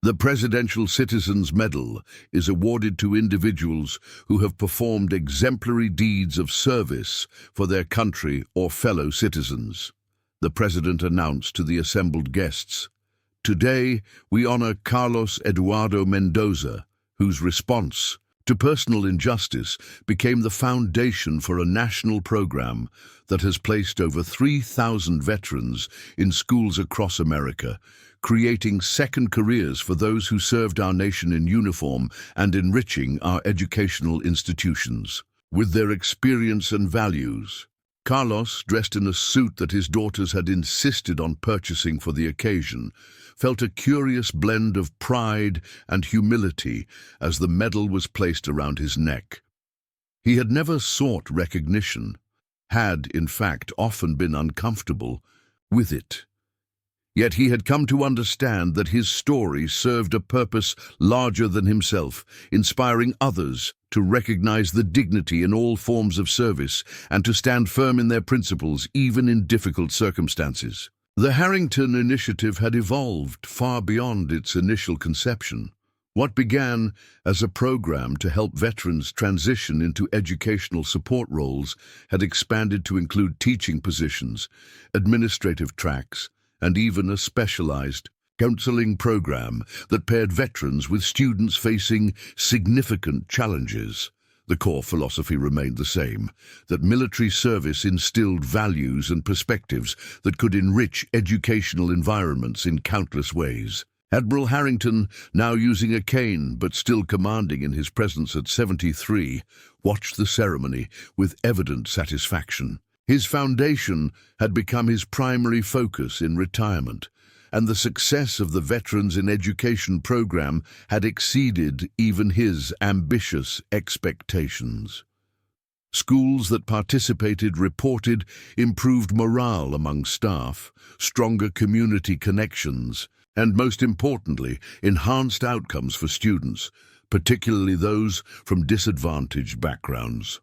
The Presidential Citizens Medal is awarded to individuals who have performed exemplary deeds of service for their country or fellow citizens. The President announced to the assembled guests, "Today, we honor Carlos Eduardo Mendoza, whose response to personal injustice became the foundation for a national program that has placed over 3,000 veterans in schools across America, creating second careers for those who served our nation in uniform and enriching our educational institutions. With their experience and values, Carlos, dressed in a suit that his daughters had insisted on purchasing for the occasion, felt a curious blend of pride and humility as the medal was placed around his neck. He had never sought recognition, had, in fact, often been uncomfortable with it. Yet he had come to understand that his story served a purpose larger than himself, inspiring others to recognize the dignity in all forms of service and to stand firm in their principles even in difficult circumstances. The Harrington Initiative had evolved far beyond its initial conception. What began as a program to help veterans transition into educational support roles had expanded to include teaching positions, administrative tracks, and even a specialized counseling program that paired veterans with students facing significant challenges. The core philosophy remained the same, that military service instilled values and perspectives that could enrich educational environments in countless ways. Admiral Harrington, now using a cane but still commanding in his presence at 73, watched the ceremony with evident satisfaction. His foundation had become his primary focus in retirement, and the success of the Veterans in Education program had exceeded even his ambitious expectations. Schools that participated reported improved morale among staff, stronger community connections, and most importantly, enhanced outcomes for students, particularly those from disadvantaged backgrounds.